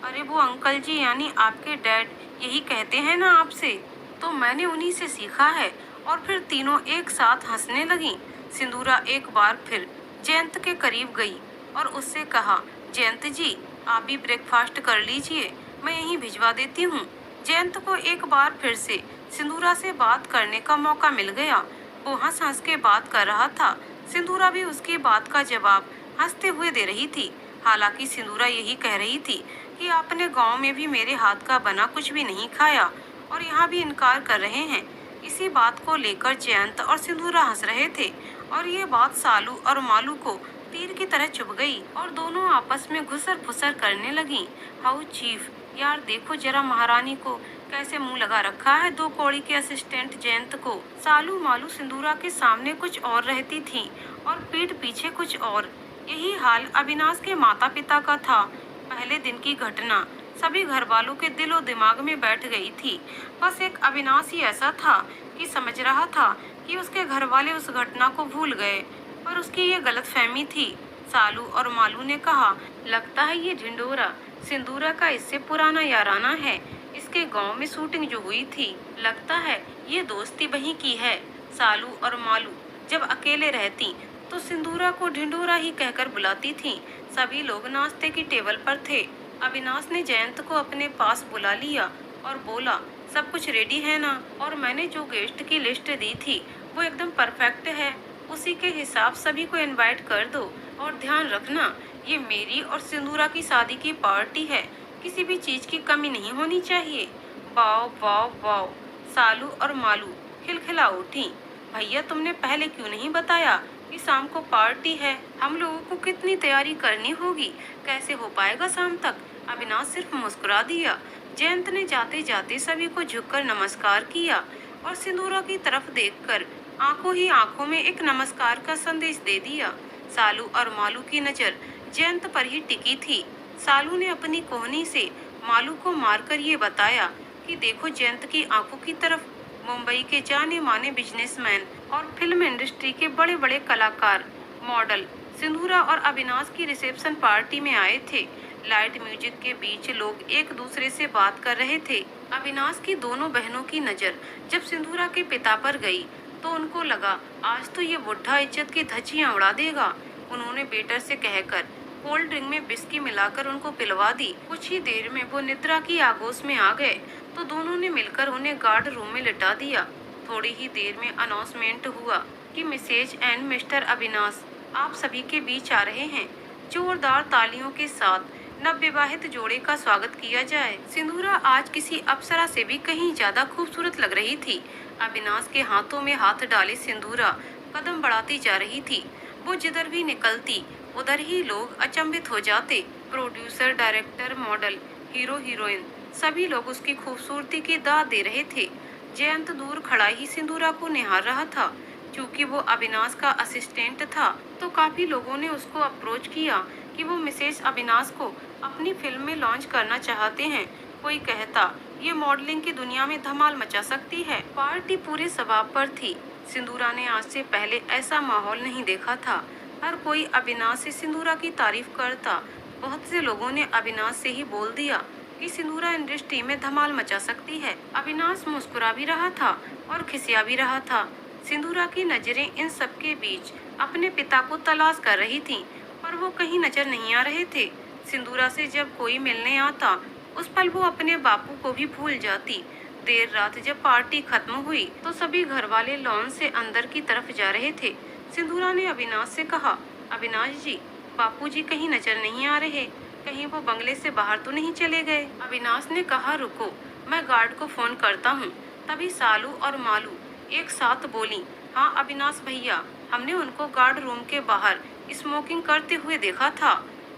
अरे वो अंकल जी यानी आपके डैड यही कहते हैं ना आपसे। तो मैंने उन्हीं से सीखा है। और फिर तीनों एक साथ हंसने लगीं। सिंदूरा एक बार फिर जयंत के करीब गई और उससे कहा, जयंत जी आप भी ब्रेकफास्ट कर लीजिए, मैं यहीं भिजवा देती हूँ। जयंत को एक बार फिर से सिंदूरा से बात करने का मौका मिल गया। वो हंस हंस के बात कर रहा था। सिंदूरा भी उसकी बात का जवाब हंसते हुए दे रही थी। हालांकि सिंदूरा यही कह रही थी कि आपने गांव में भी मेरे हाथ का बना कुछ भी नहीं खाया और यहाँ भी इनकार कर रहे हैं। इसी बात को लेकर जयंत और सिंदूरा हंस रहे थे और ये बात सालू और मालू को तीर की तरह चुभ गई और दोनों आपस में घुसर फुसर करने लगी। हाउ चीफ, यार देखो जरा महारानी को कैसे मुंह लगा रखा है दो कौड़ी के असिस्टेंट जयंत को। सालू मालू सिंदूरा के सामने कुछ और रहती थी और पीठ पीछे कुछ और। यही हाल अविनाश के माता पिता का था। पहले दिन की घटना सभी घर वालों के दिलो दिमाग में बैठ गई थी। बस एक अविनाश ही ऐसा था कि समझ रहा था कि उसके घर वाले उस घटना को भूल गए, पर उसकी ये गलतफहमी थी। सालू और मालू ने कहा, लगता है ये ढिंडोरा सिंदूरा का इससे पुराना याराना है। इसके गांव में शूटिंग जो हुई थी, लगता है ये दोस्ती वहीं की है। सालू और मालू जब अकेले रहती तो सिंदूरा को ढिंडोरा ही कहकर बुलाती थी। सभी लोग नाश्ते की टेबल पर थे। अविनाश ने जयंत को अपने पास बुला लिया और बोला, सब कुछ रेडी है ना? और मैंने जो गेस्ट की लिस्ट दी थी वो एकदम परफेक्ट है। उसी के हिसाब सभी को इनवाइट कर दो और ध्यान रखना ये मेरी और सिंदूरा की शादी की पार्टी है, किसी भी चीज की कमी नहीं होनी चाहिए। वाओ वाओ वाओ, सालू और मालू खिलखिला उठी। भैया तुमने पहले क्यों नहीं बताया कि शाम को पार्टी है? हम लोगों को कितनी तैयारी करनी होगी, कैसे हो पाएगा शाम तक? अविनाश सिर्फ मुस्कुरा दिया। जयंत ने जाते जाते सभी को झुककर नमस्कार किया और सिंदूरा की तरफ देखकर आंखों ही आंखों में एक नमस्कार का संदेश दे दिया। सालू और मालू की नजर जयंत पर ही टिकी थी। सालू ने अपनी कोहनी से मालू को मारकर ये बताया कि देखो जयंत की आंखों की तरफ। मुंबई के जाने माने बिजनेसमैन और फिल्म इंडस्ट्री के बड़े बड़े कलाकार, मॉडल सिंदूरा और अविनाश की रिसेप्शन पार्टी में आए थे। लाइट म्यूजिक के बीच लोग एक दूसरे से बात कर रहे थे। अविनाश की दोनों बहनों की नजर जब सिंदूरा के पिता पर गई तो उनको लगा आज तो ये बुढ़ा इज्जत की धज्जियां उड़ा देगा। उन्होंने बेटर से कहकर कोल्ड ड्रिंक में बिस्की मिलाकर उनको पिलवा दी। कुछ ही देर में वो निद्रा की आगोश में आ गए तो दोनों ने मिलकर उन्हें गार्ड रूम में लिटा दिया। थोड़ी ही देर में अनाउंसमेंट हुआ कि मिसेज एंड मिस्टर अविनाश आप सभी के बीच आ रहे हैं। जोरदार तालियों के साथ नवविवाहित जोड़े का स्वागत किया जाए। सिंदूरा आज किसी अप्सरा से भी कहीं ज्यादा खूबसूरत लग रही थी। अविनाश के हाथों में हाथ डाले सिंदूरा कदम बढ़ाती जा रही थी। वो जिधर भी निकलती उधर ही लोग अचंभित हो जाते। Producer, director, model, hero, heroine सभी लोग उसकी खूबसूरती की दाद दे रहे थे। जयंत दूर खड़ा ही सिंदूरा को निहार रहा था। चूँकि वो अविनाश का असिस्टेंट था तो काफी लोगों ने उसको अप्रोच किया कि वो मिसेस अविनाश को अपनी फिल्म में लॉन्च करना चाहते हैं। कोई कहता ये मॉडलिंग की दुनिया में धमाल मचा सकती है। पार्टी पूरे सवाब पर थी। सिंदूरा ने आज से पहले ऐसा माहौल नहीं देखा था। हर कोई अविनाश से सिंदूरा की तारीफ करता। बहुत से लोगों ने अविनाश से ही बोल दिया कि सिंदूरा इंडस्ट्री में धमाल मचा सकती है। अविनाश मुस्कुरा भी रहा था और खिसिया भी रहा था। सिंदूरा की नजरें इन सबके बीच अपने पिता को तलाश कर रही थीं, पर वो कहीं नजर नहीं आ रहे थे। सिंदूरा से जब कोई मिलने आता उस पल वो अपने बापू को भी भूल जाती। देर रात जब पार्टी खत्म हुई तो सभी घर वाले लॉन से अंदर की तरफ जा रहे थे। सिंदूरा ने अविनाश से कहा, अविनाश जी, बापूजी कहीं नजर नहीं आ रहे, कहीं वो बंगले से बाहर तो नहीं चले गए? अविनाश ने कहा, रुको मैं गार्ड को फोन करता हूँ। तभी सालू और मालू एक साथ बोली, हाँ अविनाश भैया, हमने उनको गार्ड रूम के बाहर स्मोकिंग करते हुए देखा था।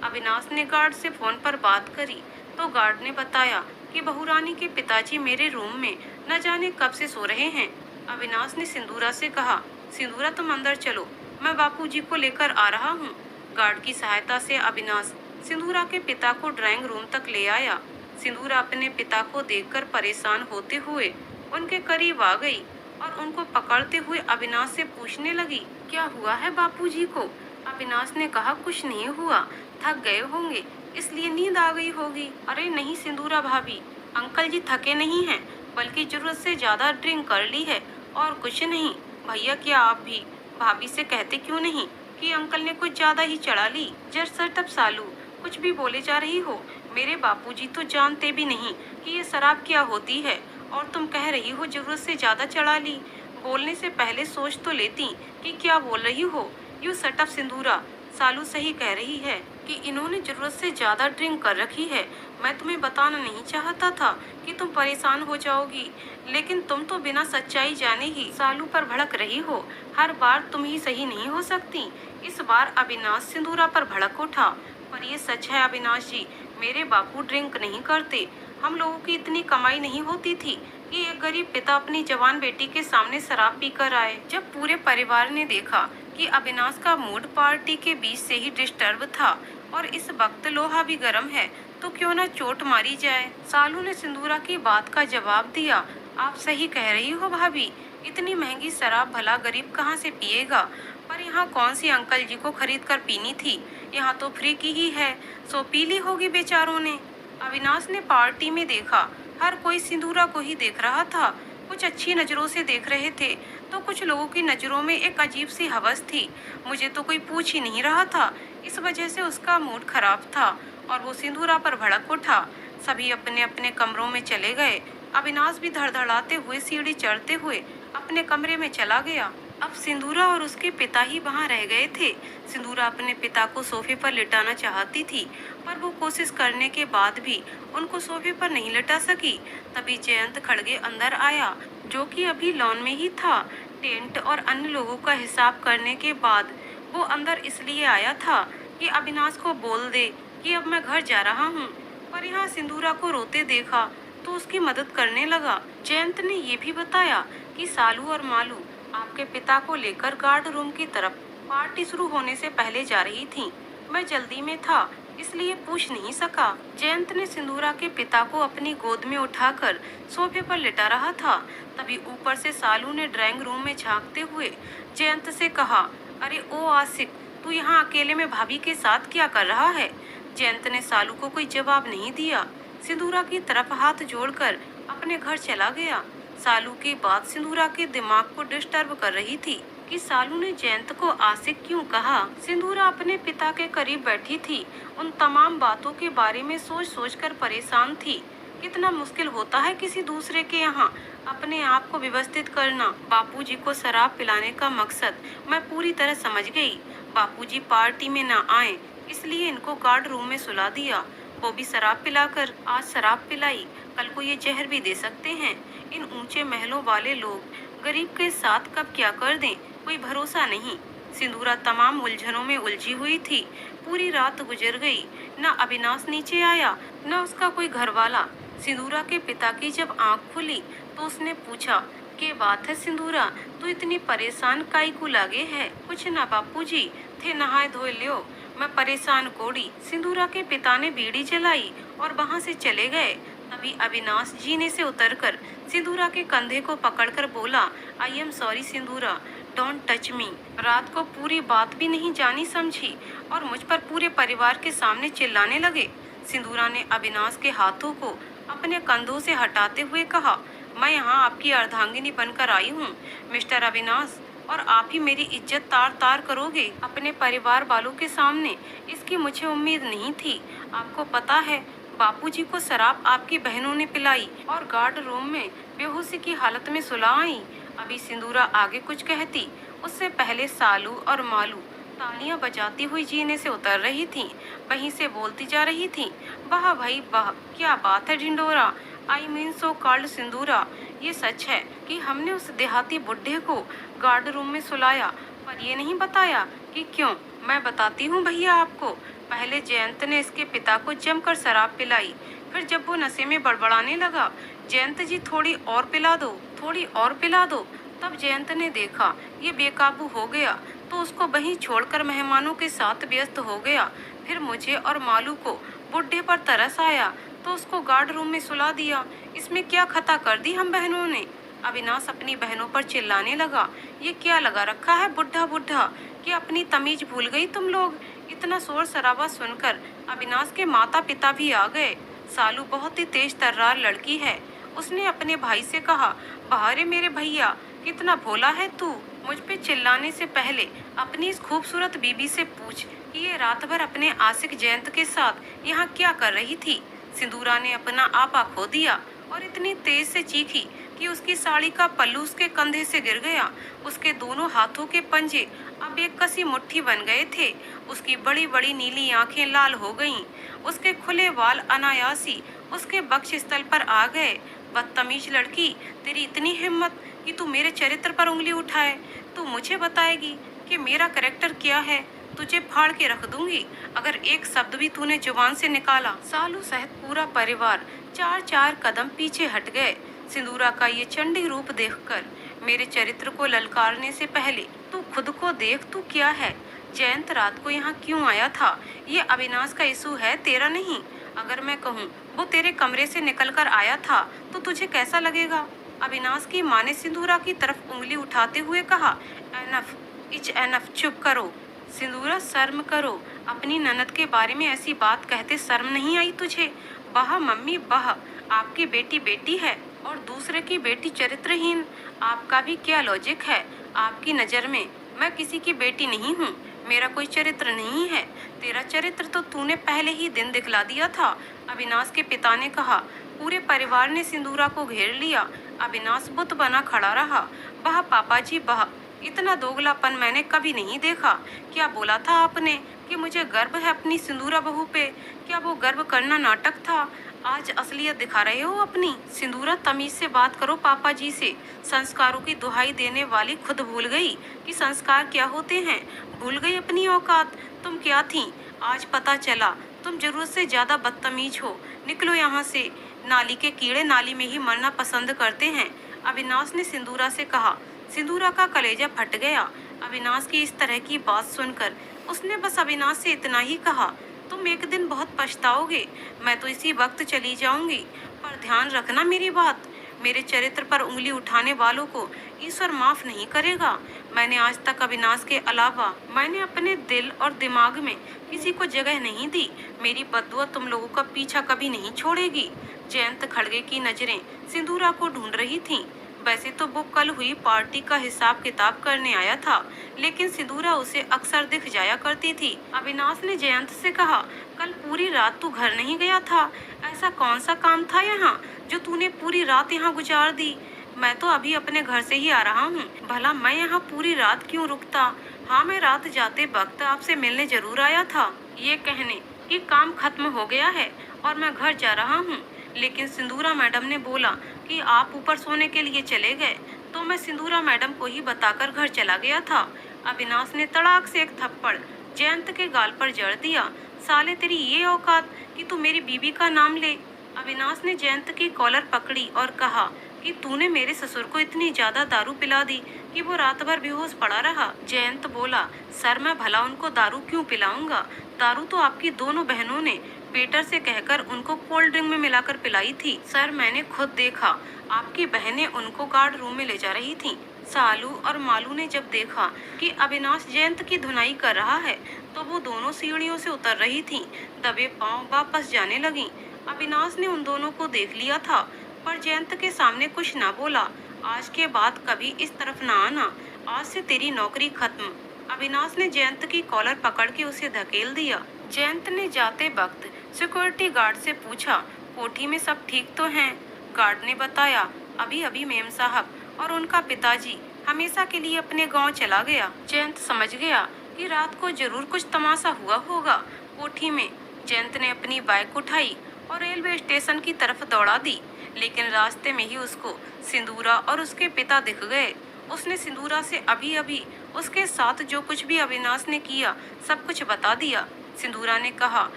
अविनाश ने गार्ड से फोन पर बात करी तो गार्ड ने बताया कि बहुरानी के पिताजी मेरे रूम में न जाने कब से सो रहे हैं। अविनाश ने सिंदूरा से कहा, सिंदूरा तुम अंदर चलो, मैं बापूजी को लेकर आ रहा हूँ। गार्ड की सहायता से अविनाश सिंदूरा के पिता को ड्राइंग रूम तक ले आया। सिंदूरा अपने पिता को देखकर परेशान होते हुए उनके करीब आ गई और उनको पकड़ते हुए अविनाश से पूछने लगी, क्या हुआ है बापूजी को? अविनाश ने कहा, कुछ नहीं हुआ, थक गए होंगे इसलिए नींद आ गई होगी। अरे नहीं सिंदूरा भाभी, अंकल जी थके नहीं हैं, बल्कि जरूरत से ज्यादा ड्रिंक कर ली है और कुछ नहीं। भैया क्या आप भी भाभी से कहते क्यों नहीं कि अंकल ने कुछ ज्यादा ही चढ़ा ली। जर सर तब सालू, कुछ भी बोले जा रही हो, मेरे बापूजी तो जानते भी नहीं कि ये शराब क्या होती है और तुम कह रही हो जरूरत से ज्यादा चढ़ा ली। बोलने से पहले सोच तो लेती कि क्या बोल रही हो। यू सटअप सिंदूरा, सालू सही कह रही है कि इन्होंने जरूरत से ज्यादा ड्रिंक कर रखी है। मैं तुम्हें बताना नहीं चाहता था कि तुम परेशान हो जाओगी, लेकिन तुम तो बिना सच्चाई जाने ही सालू पर भड़क रही हो। हर बार तुम ही सही नहीं हो सकती। इस बार अविनाश सिंदूरा पर भड़क उठा। पर ये सच है अविनाश जी, मेरे बापू ड्रिंक नहीं करते। हम लोगों की इतनी कमाई नहीं होती थी कि एक गरीब पिता अपनी जवान बेटी के सामने शराब पीकर आए। जब पूरे परिवार ने देखा कि अविनाश का मूड पार्टी के बीच से ही डिस्टर्ब था और इस वक्त लोहा भी गर्म है, तो क्यों न चोट मारी जाए। सालू ने सिंदूरा की बात का जवाब दिया, आप सही कह रही हो भाभी, इतनी महंगी शराब भला गरीब कहाँ से पिएगा। पर यहाँ कौन सी अंकल जी को खरीद कर पीनी थी, यहाँ तो फ्री की ही है, सो पी ली होगी बेचारों ने। अविनाश ने पार्टी में देखा, हर कोई सिंदूरा को ही देख रहा था। कुछ अच्छी नजरों से देख रहे थे तो कुछ लोगों की नजरों में एक अजीब सी हवस थी। मुझे तो कोई पूछ ही नहीं रहा था, इस वजह से उसका मूड खराब था और वो सिंदूरा पर भड़क उठा। सभी अपने अपने कमरों में चले गए। अविनाश भी धड़धड़ाते हुए सीढ़ी चढ़ते हुए अपने कमरे में चला गया। अब सिंदूरा और उसके पिता ही वहाँ रह गए थे। सिंदूरा अपने पिता को सोफे पर लिटाना चाहती थी, पर वो कोशिश करने के बाद भी उनको सोफे पर नहीं लिटा सकी। तभी जयंत खड़गे अंदर आया, जो कि अभी लॉन में ही था। टेंट और अन्य लोगों का हिसाब करने के बाद वो अंदर इसलिए आया था कि अविनाश को बोल दे कि अब मैं घर जा रहा हूँ। पर यहाँ सिंदूरा को रोते देखा तो उसकी मदद करने लगा। जयंत ने ये भी बताया कि सालू और मालू आपके पिता को लेकर गार्ड रूम की तरफ पार्टी शुरू होने से पहले जा रही थी। मैं जल्दी में था इसलिए पूछ नहीं सका। जयंत ने सिंदूरा के पिता को अपनी गोद में उठाकर सोफे पर लिटा रहा था। तभी ऊपर से सालू ने ड्राइंग रूम में झांकते हुए जयंत से कहा, अरे ओ आशिक, तू यहाँ अकेले में भाभी के साथ क्या कर रहा है। जयंत ने सालू को कोई जवाब नहीं दिया, सिंदूरा की तरफ हाथ जोड़कर अपने घर चला गया। सालू की बात सिंदूरा के दिमाग को डिस्टर्ब कर रही थी कि सालू ने जयंत को आशिक क्यों कहा। सिंदूरा अपने पिता के करीब बैठी थी, उन तमाम बातों के बारे में सोच सोच कर परेशान थी। कितना मुश्किल होता है किसी दूसरे के यहाँ अपने आप को व्यवस्थित करना। बापूजी को शराब पिलाने का मकसद मैं पूरी तरह समझ गई। बापूजी पार्टी में न आए इसलिए इनको गार्ड रूम में सुला दिया, वो भी शराब पिलाकर। आज शराब पिलाई, कल को ये जहर भी दे सकते हैं। इन ऊंचे महलों वाले लोग गरीब के साथ कब क्या कर दें, कोई भरोसा नहीं। सिंदूरा तमाम उलझनों में उलझी हुई थी। पूरी रात गुजर गई, न अविनाश नीचे आया न उसका कोई घर वाला। सिंदूरा के पिता की जब आंख खुली तो उसने पूछा, के बात है सिंदूरा, तू इतनी परेशान काई को लागे है। कुछ ना बापूजी, थे नहाए धोए लियो, मैं परेशान कोड़ी। सिंदूरा के पिता ने बीड़ी जलाई और वहाँ से चले गए। तभी अविनाश जीने से उतरकर सिंदूरा के कंधे को पकड़कर बोला, I am sorry Sindura, don't touch me. रात को पूरी बात भी नहीं जानी समझी और मुझ पर पूरे परिवार के सामने चिल्लाने लगे। सिंदूरा ने अविनाश के हाथों को अपने कंधों से हटाते हुए कहा, मैं यहाँ आपकी अर्धांगिनी बनकर आई हूँ मिस्टर अविनाश, और आप ही मेरी इज्जत तार तार करोगे अपने परिवार वालों के सामने। इसकी मुझे उम्मीद नहीं थी। आपको पता है बापूजी को शराब आपकी बहनों ने पिलाई और गार्ड रूम में बेहोशी की हालत में सुला आई। अभी सिंदूरा आगे कुछ कहती उससे पहले सालू और मालू तालियां बजाती हुई जीने से उतर रही थीं। वहीं से बोलती जा रही थीं, वाह भाई वाह, क्या बात है Dhindora, I mean so called सिंदूरा। ये सच है कि हमने उस देहाती बुढ़े को गार्ड रूम में सुलाया, पर ये नहीं बताया कि क्यों। मैं बताती हूँ भैया आपको। पहले जयंत ने इसके पिता को जमकर शराब पिलाई, फिर जब वो नशे में बड़बड़ाने लगा, जयंत जी थोड़ी और पिला दो, थोड़ी और पिला दो। तब जयंत ने देखा ये बेकाबू हो गया तो उसको वहीं छोड़कर मेहमानों के साथ व्यस्त हो गया। फिर मुझे और मालू को बुढ़े पर तरस आया तो उसको गार्ड रूम में सुला दिया। इसमें क्या खता कर दी हम बहनों ने। अविनाश अपनी बहनों पर चिल्लाने लगा, ये क्या लगा रखा है बुढ़ा बुढ़ा, कि अपनी तमीज भूल गई तुम लोग। इतना शोर शराबा सुनकर अविनाश के माता पिता भी आ गए। सालू बहुत ही तेज तर्रार लड़की है। उसने अपने भाई से कहा, बाहरे मेरे भैया, कितना भोला है तू। मुझ पे चिल्लाने से पहले अपनी इस खूबसूरत बीबी से पूछ कि ये रात भर अपने आशिक जयंत के साथ यहाँ क्या कर रही थी। सिंदूरा ने अपना आपा खो दिया और इतनी तेज से चीखी कि उसकी साड़ी का पल्लू उसके कंधे से गिर गया। उसके दोनों हाथों के पंजे अब एक कसी मुट्ठी बन गए थे। उसकी बड़ी बड़ी नीली आंखें लाल हो गईं। उसके खुले बाल अनायासी उसके वक्ष स्थल पर आ गए। बदतमीज लड़की, तेरी इतनी हिम्मत कि तू मेरे चरित्र पर उंगली उठाए। तू मुझे बताएगी कि मेरा कैरेक्टर क्या है? तुझे फाड़ के रख दूंगी अगर एक शब्द भी तूने जुबान से निकाला। सालू सहित पूरा परिवार चार चार कदम पीछे हट गए। सिंदूरा का ये चंडी रूप देखकर मेरे चरित्र को ललकारने से पहले तू खुद को देख, तू क्या है? जयंत रात को यहाँ क्यों आया था? ये अविनाश का इशू है, तेरा नहीं। अगर मैं कहूँ वो तेरे कमरे से निकलकर आया था तो तुझे कैसा लगेगा? अविनाश की माँ ने सिंदूरा की तरफ उंगली उठाते हुए कहा, एनफ, इच एनफ, चुप करो। सिंदूरा, शर्म करो। अपनी ननद के बारे में ऐसी बात कहते शर्म नहीं आई तुझे? बहा मम्मी बहा, आपकी बेटी बेटी है और दूसरे की बेटी चरित्रहीन। आपका भी क्या लॉजिक है? आपकी नज़र में मैं किसी की बेटी नहीं हूँ, मेरा कोई चरित्र नहीं है। तेरा चरित्र तो तूने पहले ही दिन दिखला दिया था। अविनाश के पिता ने कहा। पूरे परिवार ने सिंदूरा को घेर लिया। अविनाश बुत बना खड़ा रहा। बह पापा जी बह, इतना दोगलापन मैंने कभी नहीं देखा। क्या बोला था आपने कि मुझे गर्व है अपनी सिंदूरा बहू पे? क्या वो गर्व करना नाटक था? आज असलियत दिखा रहे हो अपनी। सिंदूरा, तमीज से बात करो पापा जी से। संस्कारों की दुहाई देने वाली खुद भूल गई कि संस्कार क्या होते हैं। भूल गई अपनी औकात। तुम क्या थी? आज पता चला तुम जरूरत से ज्यादा बदतमीज हो। निकलो यहाँ से। नाली के कीड़े नाली में ही मरना पसंद करते हैं, अविनाश ने सिंदूरा से कहा। सिंदूरा का कलेजा फट गया। अविनाश की इस तरह की बात सुनकर उसने बस अविनाश से इतना ही कहा, तुम एक दिन बहुत पछताओगे। मैं तो इसी वक्त चली जाऊंगी, पर ध्यान रखना मेरी बात। मेरे चरित्र पर उंगली उठाने वालों को ईश्वर माफ नहीं करेगा। मैंने आज तक अविनाश के अलावा मैंने अपने दिल और दिमाग में किसी को जगह नहीं दी। मेरी बददुआ तुम लोगों का पीछा कभी नहीं छोड़ेगी। जयंत खड़गे की नजरें सिंदूरा को ढूंढ रही थीं। वैसे तो वो कल हुई पार्टी का हिसाब किताब करने आया था, लेकिन सिंदूरा उसे अक्सर दिख जाया करती थी। अविनाश ने जयंत से कहा, कल पूरी रात तू घर नहीं गया था? ऐसा कौन सा काम था यहाँ जो तूने पूरी रात यहाँ गुजार दी? मैं तो अभी अपने घर से ही आ रहा हूँ। भला मैं यहाँ पूरी रात क्यों रुकता? हाँ, मैं रात जाते वक्त आपसे मिलने जरूर आया था, ये कहने कि काम खत्म हो गया है और मैं घर जा रहा हूँ। लेकिन सिंदूरा मैडम ने बोला कि आप ऊपर सोने के लिए चले गए, तो मैं सिंदूरा मैडम को ही बताकर घर चला गया था। अविनाश ने तड़ाक से एक थप्पड़ जयंत के गाल पर जड़ दिया। साले, तेरी ये औकात कि तू मेरी बीबी का नाम ले। अविनाश ने जयंत की कॉलर पकड़ी और कहा कि तूने मेरे ससुर को इतनी ज्यादा दारू पिला दी कि वो रात भर बेहोश पड़ा रहा। जयंत बोला, सर मैं भला उनको दारू क्यों पिलाऊंगा? दारू तो आपकी दोनों बहनों ने वेटर से कहकर उनको कोल्ड ड्रिंक में मिलाकर पिलाई थी। सर, मैंने खुद देखा, आपकी बहनें उनको गार्ड रूम में ले जा रही थीं। सालू और मालू ने जब देखा कि अविनाश जयंत की धुनाई कर रहा है, तो वो दोनों सीढ़ियों से उतर रही थीं। दबे पांव वापस जाने लगीं। अविनाश ने उन दोनों को देख लिया था, पर जयंत के सामने कुछ न बोला। आज के बाद कभी इस तरफ न आना, आज से तेरी नौकरी खत्म। अविनाश ने जयंत की कॉलर पकड़ के उसे धकेल दिया। जयंत ने जाते वक्त सिक्योरिटी गार्ड से पूछा, कोठी में सब ठीक तो हैं? गार्ड ने बताया, अभी अभी मेम साहब और उनका पिताजी हमेशा के लिए अपने गांव चला गया। जयंत समझ गया कि रात को जरूर कुछ तमाशा हुआ होगा। कोठी में जयंत ने अपनी बाइक उठाई और रेलवे स्टेशन की तरफ दौड़ा दी, लेकिन रास्ते में ही उसको सिंदूरा और उसके पिता दिख गए। उसने सिंदूरा से अभी अभी उसके साथ जो कुछ भी अविनाश ने किया सब कुछ बता दिया। सिंदूरा ने कहा,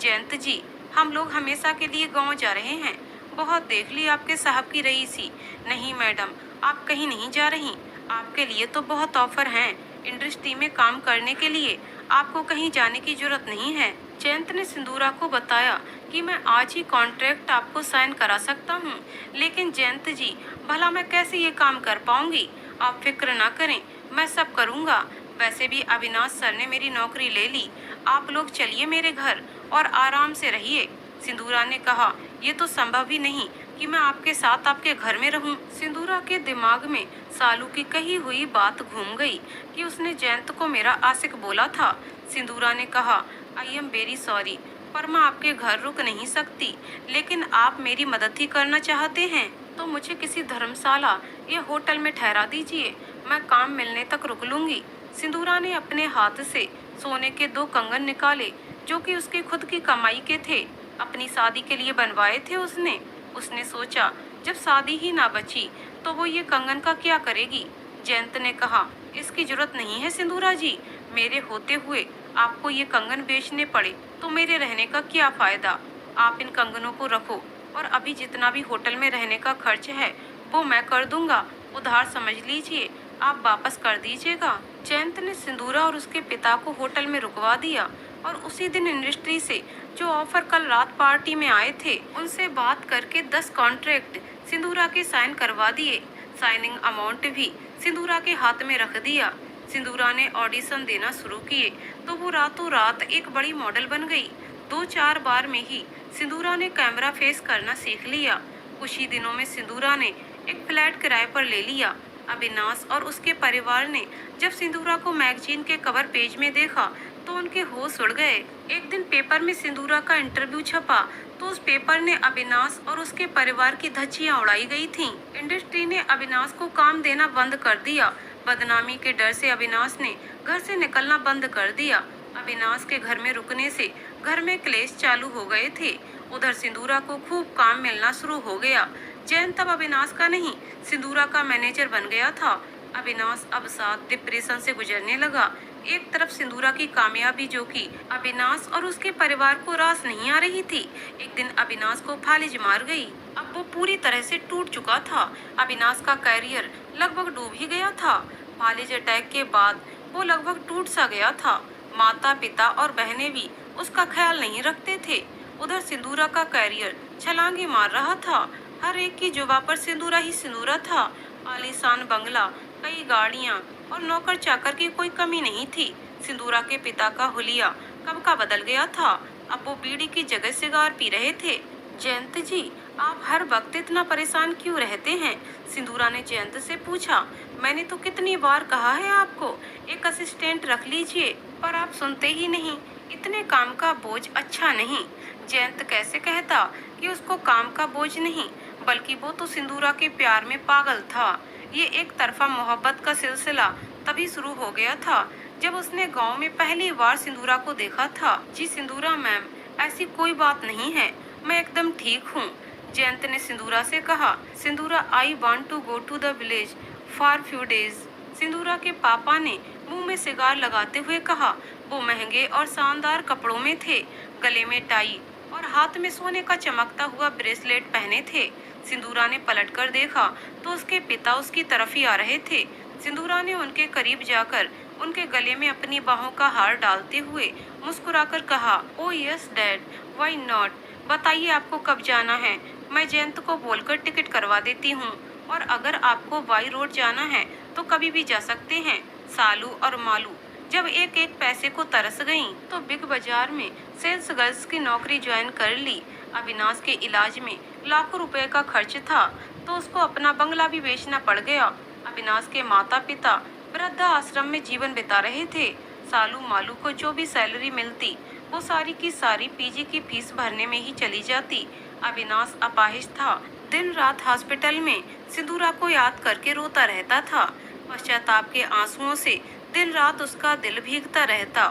जयंत जी, हम लोग हमेशा के लिए गांव जा रहे हैं। बहुत देख ली आपके साहब की रईसी। नहीं मैडम, आप कहीं नहीं जा रही। आपके लिए तो बहुत ऑफर हैं। इंडस्ट्री में काम करने के लिए आपको कहीं जाने की जरूरत नहीं है। जयंत ने सिंदूरा को बताया कि मैं आज ही कॉन्ट्रैक्ट आपको साइन करा सकता हूँ। लेकिन जयंत जी, भला मैं कैसे ये काम कर पाऊंगी? आप फिक्र ना करें, मैं सब करूँगा। वैसे भी अविनाश सर ने मेरी नौकरी ले ली। आप लोग चलिए मेरे घर और आराम से रहिए। सिंदूरा ने कहा, ये तो संभव ही नहीं कि मैं आपके साथ आपके घर में रहूं। सिंदूरा के दिमाग में सालू की कही हुई बात घूम गई कि उसने जयंत को मेरा आशिक बोला था। सिंदूरा ने कहा, आई एम वेरी सॉरी, पर मैं आपके घर रुक नहीं सकती। लेकिन आप मेरी मदद ही करना चाहते हैं तो मुझे किसी धर्मशाला या होटल में ठहरा दीजिए। मैं काम मिलने तक रुक लूंगी। सिंदूरा ने अपने हाथ से सोने के 2 कंगन निकाले जो कि उसकी खुद की कमाई के थे। अपनी शादी के लिए बनवाए थे उसने सोचा, जब शादी ही ना बची तो वो ये कंगन का क्या करेगी। जयंत ने कहा, इसकी जरूरत नहीं है सिंदूरा जी। मेरे होते हुए आपको ये कंगन बेचने पड़े तो मेरे रहने का क्या फायदा। आप इन कंगनों को रखो और अभी जितना भी होटल में रहने का खर्च है वो मैं कर दूंगा। उधार समझ लीजिए, आप वापस कर दीजिएगा। जयंत ने सिंदूरा और उसके पिता को होटल में रुकवा दिया और उसी दिन इंडस्ट्री से जो ऑफर कल रात पार्टी में आए थे उनसे बात करके 10 कॉन्ट्रैक्ट सिंदूरा के साइन करवा दिए। साइनिंग अमाउंट भी सिंदूरा के हाथ में रख दिया। सिंदूरा ने ऑडिशन देना शुरू किए तो वो रातों रात एक बड़ी मॉडल बन गई। 2-4 बार में ही सिंदूरा ने कैमरा फेस करना सीख लिया। कुछ ही दिनों में सिंदूरा ने एक फ्लैट किराए पर ले लिया। अविनाश और उसके परिवार ने जब सिंदूरा को मैगजीन के कवर पेज में देखा तो उनके होश उड़ गए। एक दिन पेपर में सिंदूरा का इंटरव्यू छपा तो उस पेपर ने अविनाश और उसके परिवार की धज्जियां उड़ाई गई थीं। इंडस्ट्री ने अविनाश को काम देना बंद कर दिया। बदनामी के डर से अविनाश ने घर से निकलना बंद कर दिया। अविनाश के घर में रुकने से घर में क्लेश चालू हो गए थे। उधर सिंदूरा को खूब काम मिलना शुरू हो गया। जयंत अब अविनाश का नहीं, सिंदूरा का मैनेजर बन गया था। अविनाश अब साथ डिप्रेशन से गुजरने लगा। एक तरफ सिंदूरा की कामयाबी जो कि अविनाश और उसके परिवार को रास नहीं आ रही थी, एक दिन अविनाश को फालिज मार गई। अब वो पूरी तरह से टूट चुका था। अविनाश का कैरियर लगभग डूब ही गया था। फालिज अटैक के बाद वो लगभग टूट सा गया था। माता पिता और बहनें भी उसका ख्याल नहीं रखते थे। उधर सिंदूरा का कैरियर छलांगे मार रहा था। हर एक की जुबां पर सिंदूरा ही सिंदूरा था। आलीशान बंगला, कई गाड़ियां और नौकर चाकर की कोई कमी नहीं थी। सिंदूरा के पिता का हुलिया कब का बदल गया था। अब वो बीड़ी की जगह सिगार पी रहे थे। जयंत जी, आप हर वक्त इतना परेशान क्यों रहते हैं? सिंदूरा ने जयंत से पूछा। मैंने तो कितनी बार कहा है आपको एक असिस्टेंट रख लीजिए, पर आप सुनते ही नहीं। इतने काम का बोझ अच्छा नहीं। जयंत कैसे कहता कि उसको काम का बोझ नहीं, बल्कि वो तो सिंदूरा के प्यार में पागल था। ये एक तरफा मोहब्बत का सिलसिला तभी शुरू हो गया था जब उसने गांव में पहली बार सिंदूरा को देखा था। जी सिंदूरा मैम, ऐसी कोई बात नहीं है, मैं एकदम ठीक हूँ। जयंत ने सिंदूरा से कहा। Sindura, I want to go to the village for few days. Sindura के पापा ने मुंह में सिगार लगाते हुए कहा। वो महंगे और शानदार कपड़ों में थे, गले में टाई और हाथ में सोने का चमकता हुआ ब्रेसलेट पहने थे। सिंदूरा ने पलटकर देखा तो उसके पिता उसकी तरफ ही आ रहे थे। सिंदूरा ने उनके करीब जाकर उनके गले में अपनी बाहों का हार डालते हुए मुस्कुराकर कहा, ओ यस डैड, व्हाई नॉट। बताइए आपको कब जाना है, मैं जयंत को बोलकर टिकट करवा देती हूँ। और अगर आपको वाई रोड जाना है तो कभी भी जा सकते हैं। सालू और मालू जब एक एक पैसे को तरस गईं, तो बिग बाजार में सेल्स गर्ल्स की नौकरी ज्वाइन कर ली। अविनाश के इलाज में लाखों रुपए का खर्च था तो उसको अपना बंगला भी बेचना पड़ गया। अविनाश के माता पिता वृद्धा आश्रम में जीवन बिता रहे थे। सालू मालू को जो भी सैलरी मिलती वो सारी की सारी पीजी की फीस भरने में ही चली जाती। अविनाश अपाहिज था। दिन रात हॉस्पिटल में सिंदूरा को याद करके रोता रहता था। पश्चाताप के आंसुओं से दिन रात उसका दिल भीगता रहता।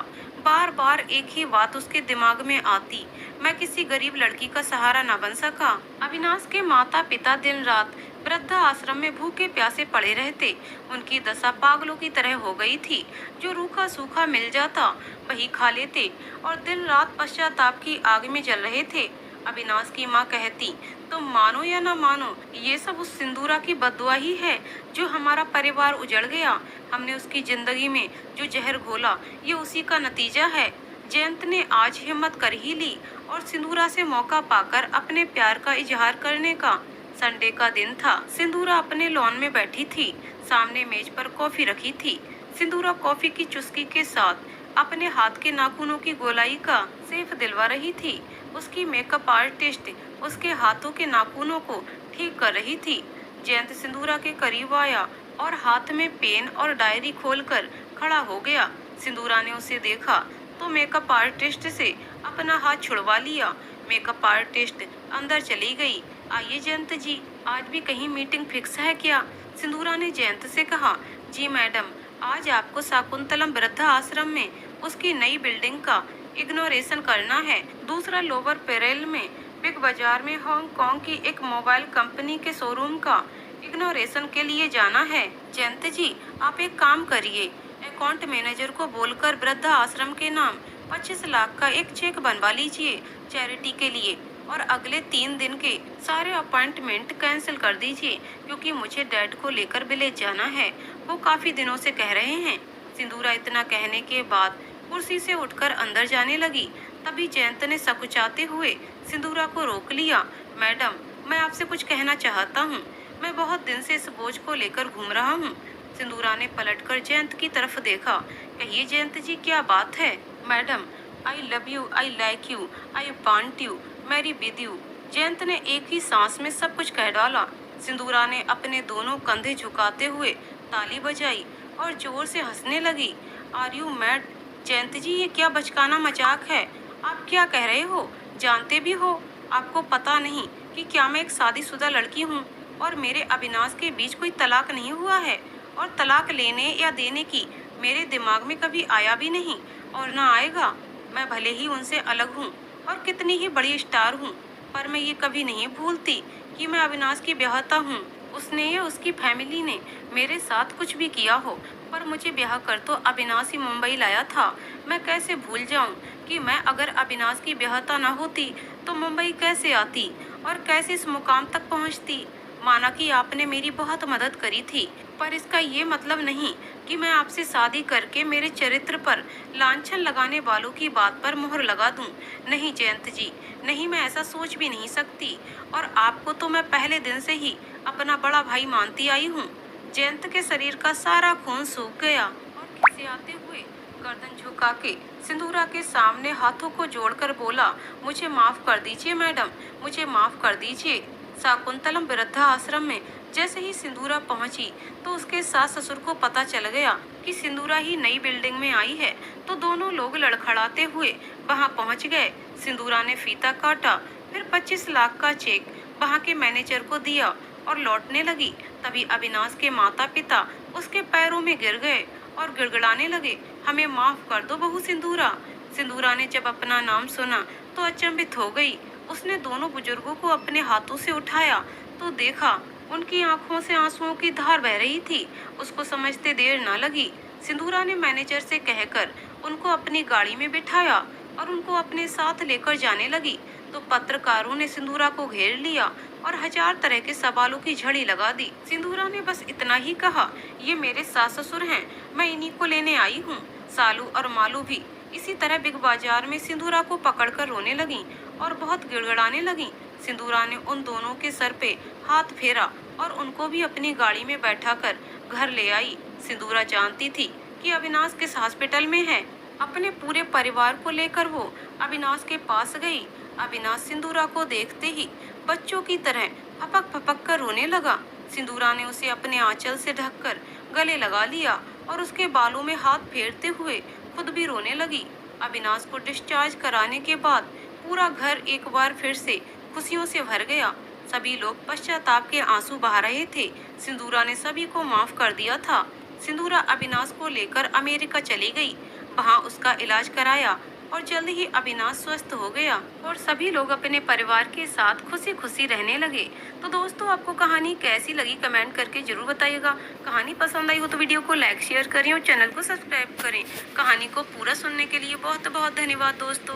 बार बार एक ही बात उसके दिमाग में आती, मैं किसी गरीब लड़की का सहारा न बन सका। अविनाश के माता पिता दिन रात वृद्धा आश्रम में भूखे प्यासे पड़े रहते। उनकी दशा पागलों की तरह हो गई थी। जो रूखा सूखा मिल जाता वही खा लेते और दिन रात पश्चाताप की आग में जल रहे थे। अविनाश की माँ कहती, तुम मानो या ना मानो, ये सब उस सिंदूरा की बददुआ ही है जो हमारा परिवार उजड़ गया। हमने उसकी जिंदगी में जो जहर घोला ये उसी का नतीजा है। जयंत ने आज हिम्मत कर ही ली और सिंदूरा से मौका पाकर अपने प्यार का इजहार करने का। संडे का दिन था। सिंदूरा अपने लॉन में बैठी थी। सामने मेज पर कॉफी रखी थी। सिंदूरा कॉफी की चुस्की के साथ अपने हाथ के नाखूनों की गोलाई का सेफ दिलवा रही थी। उसकी मेकअप आर्टिस्ट उसके हाथों के नाखूनों को ठीक कर रही थी। जयंत सिंदूरा के करीब आया और हाथ में पेन और डायरी खोलकर खड़ा हो गया। सिंदूरा ने उसे देखा तो मेकअप आर्टिस्ट से अपना हाथ छुड़वा लिया। मेकअप आर्टिस्ट अंदर चली गई। आइए जयंत जी, आज भी कहीं मीटिंग फिक्स है क्या? सिंदूरा ने जयंत से कहा। जी मैडम, आज आपको शाकुंतलम वृद्धा आश्रम में उसकी नई बिल्डिंग का इग्नोरेशन करना है। दूसरा लोअर पेरेल में बिग बाजार में हांगकांग की एक मोबाइल कंपनी के शोरूम का इग्नोरेशन के लिए जाना है। जयंत जी, आप एक काम करिए, अकाउंट मैनेजर को बोलकर वृद्धा आश्रम के नाम 25 लाख का एक चेक बनवा लीजिए चैरिटी के लिए, और अगले 3 दिन के सारे अपॉइंटमेंट कैंसिल कर दीजिए क्योंकि मुझे डैड को लेकर विलेज जाना है। वो काफी दिनों से कह रहे हैं। सिंदूरा इतना कहने के बाद कुर्सी से उठकर अंदर जाने लगी। तभी जयंत ने सकुचाते हुए सिंदूरा को रोक लिया। मैडम, मैं आपसे कुछ कहना चाहता हूँ। मैं बहुत दिन से इस बोझ को लेकर घूम रहा हूँ। सिंदूरा ने पलटकर जयंत की तरफ देखा। कहिए जयंत जी, क्या बात है? Madam, I love you, I like you, I want you, marry with you. Jayant ने एक ही सांस में सब कुछ कह डाला। सिंदूरा ने अपने दोनों कंधे झुकाते हुए ताली बजाई और जोर से हंसने लगी। Are you mad? Jayant ji, ये क्या बचकाना मजाक है? आप क्या कह रहे हो? जानते भी हो, आपको पता नहीं कि क्या मैं एक शादीशुदा लड़की हूँ और मेरे अविनाश के बीच कोई तलाक नहीं हुआ है, और तलाक लेने या देने की मेरे दिमाग में कभी आया भी नहीं और ना आएगा। मैं भले ही उनसे अलग हूँ और कितनी ही बड़ी स्टार हूँ, पर मैं ये कभी नहीं भूलती कि मैं अविनाश की ब्याहता हूँ। उसने या उसकी फैमिली ने मेरे साथ कुछ भी किया हो, पर मुझे ब्याह कर तो अविनाश ही मुंबई लाया था। मैं कैसे भूल जाऊँ कि मैं अगर अविनाश की ब्याहता न होती तो मुंबई कैसे आती और कैसे इस मुकाम तक पहुँचती। माना कि आपने मेरी बहुत मदद करी थी, पर इसका ये मतलब नहीं कि मैं आपसे शादी करके मेरे चरित्र पर लांछन लगाने वालों की बात पर मोहर लगा दूं। नहीं जयंत जी, नहीं, मैं ऐसा सोच भी नहीं सकती, और आपको तो मैं पहले दिन से ही अपना बड़ा भाई मानती आई हूँ। जयंत के शरीर का सारा खून सूख गया और खिसियाते हुए गर्दन झुका के सिंदूरा के सामने हाथों को जोड़कर बोला, मुझे माफ कर दीजिए मैडम, मुझे माफ कर दीजिए। शाकुंतलम वृद्धा आश्रम में जैसे ही सिंदूरा पहुंची तो उसके सास ससुर को पता चल गया कि सिंदूरा ही नई बिल्डिंग में आई है, तो दोनों लोग लड़खड़ाते हुए वहां पहुंच गए। सिंदूरा ने फीता काटा, फिर 25 लाख का चेक वहां के मैनेजर को दिया और लौटने लगी। तभी अविनाश के माता पिता उसके पैरों में गिर गए और गिड़गिड़ाने लगे, हमें माफ कर दो बहू सिंदूरा। सिंदूरा ने जब अपना नाम सुना तो अचंभित हो गई। उसने दोनों बुजुर्गों को अपने हाथों से उठाया तो देखा उनकी आंखों से आंसुओं की धार बह रही थी। उसको समझते देर न लगी। सिंदूरा ने मैनेजर से कहकर उनको अपनी गाड़ी में बिठाया और उनको अपने साथ लेकर जाने लगी तो पत्रकारों ने सिंदूरा को घेर लिया और 1000 तरह के सवालों की झड़ी लगा दी। सिंदूरा ने बस इतना ही कहा, ये मेरे सास ससुर हैं, मैं इन्हीं को लेने आई हूँ। सालू और मालू भी इसी तरह बिग बाजार में सिंदूरा को पकड़कर रोने लगी और बहुत गिड़गिड़ाने लगी। सिंदूरा ने उन दोनों के सर पे हाथ फेरा और उनको भी अपनी गाड़ी में बैठाकर घर ले आई। सिंदूरा जानती थी कि अविनाश किस हॉस्पिटल में है। अपने पूरे परिवार को लेकर वो अविनाश के पास गई। अविनाश सिंदूरा को देखते ही बच्चों की तरह फपक फपक कर रोने लगा। सिंदूरा ने उसे अपने आंचल से ढककर गले लगा लिया और उसके बालों में हाथ फेरते हुए खुद भी रोने लगी। अविनाश को डिस्चार्ज कराने के बाद पूरा घर एक बार फिर से खुशियों से भर गया। सभी लोग पश्चाताप के आंसू बहा रहे थे। सिंदूरा ने सभी को माफ कर दिया था। सिंदूरा अविनाश को लेकर अमेरिका चली गई, वहां उसका इलाज कराया और जल्द ही अविनाश स्वस्थ हो गया और सभी लोग अपने परिवार के साथ खुशी खुशी रहने लगे। तो दोस्तों, आपको कहानी कैसी लगी कमेंट करके जरूर बताइएगा। कहानी पसंद आई हो तो वीडियो को लाइक शेयर करें और चैनल को सब्सक्राइब करें। कहानी को पूरा सुनने के लिए बहुत बहुत धन्यवाद दोस्तों।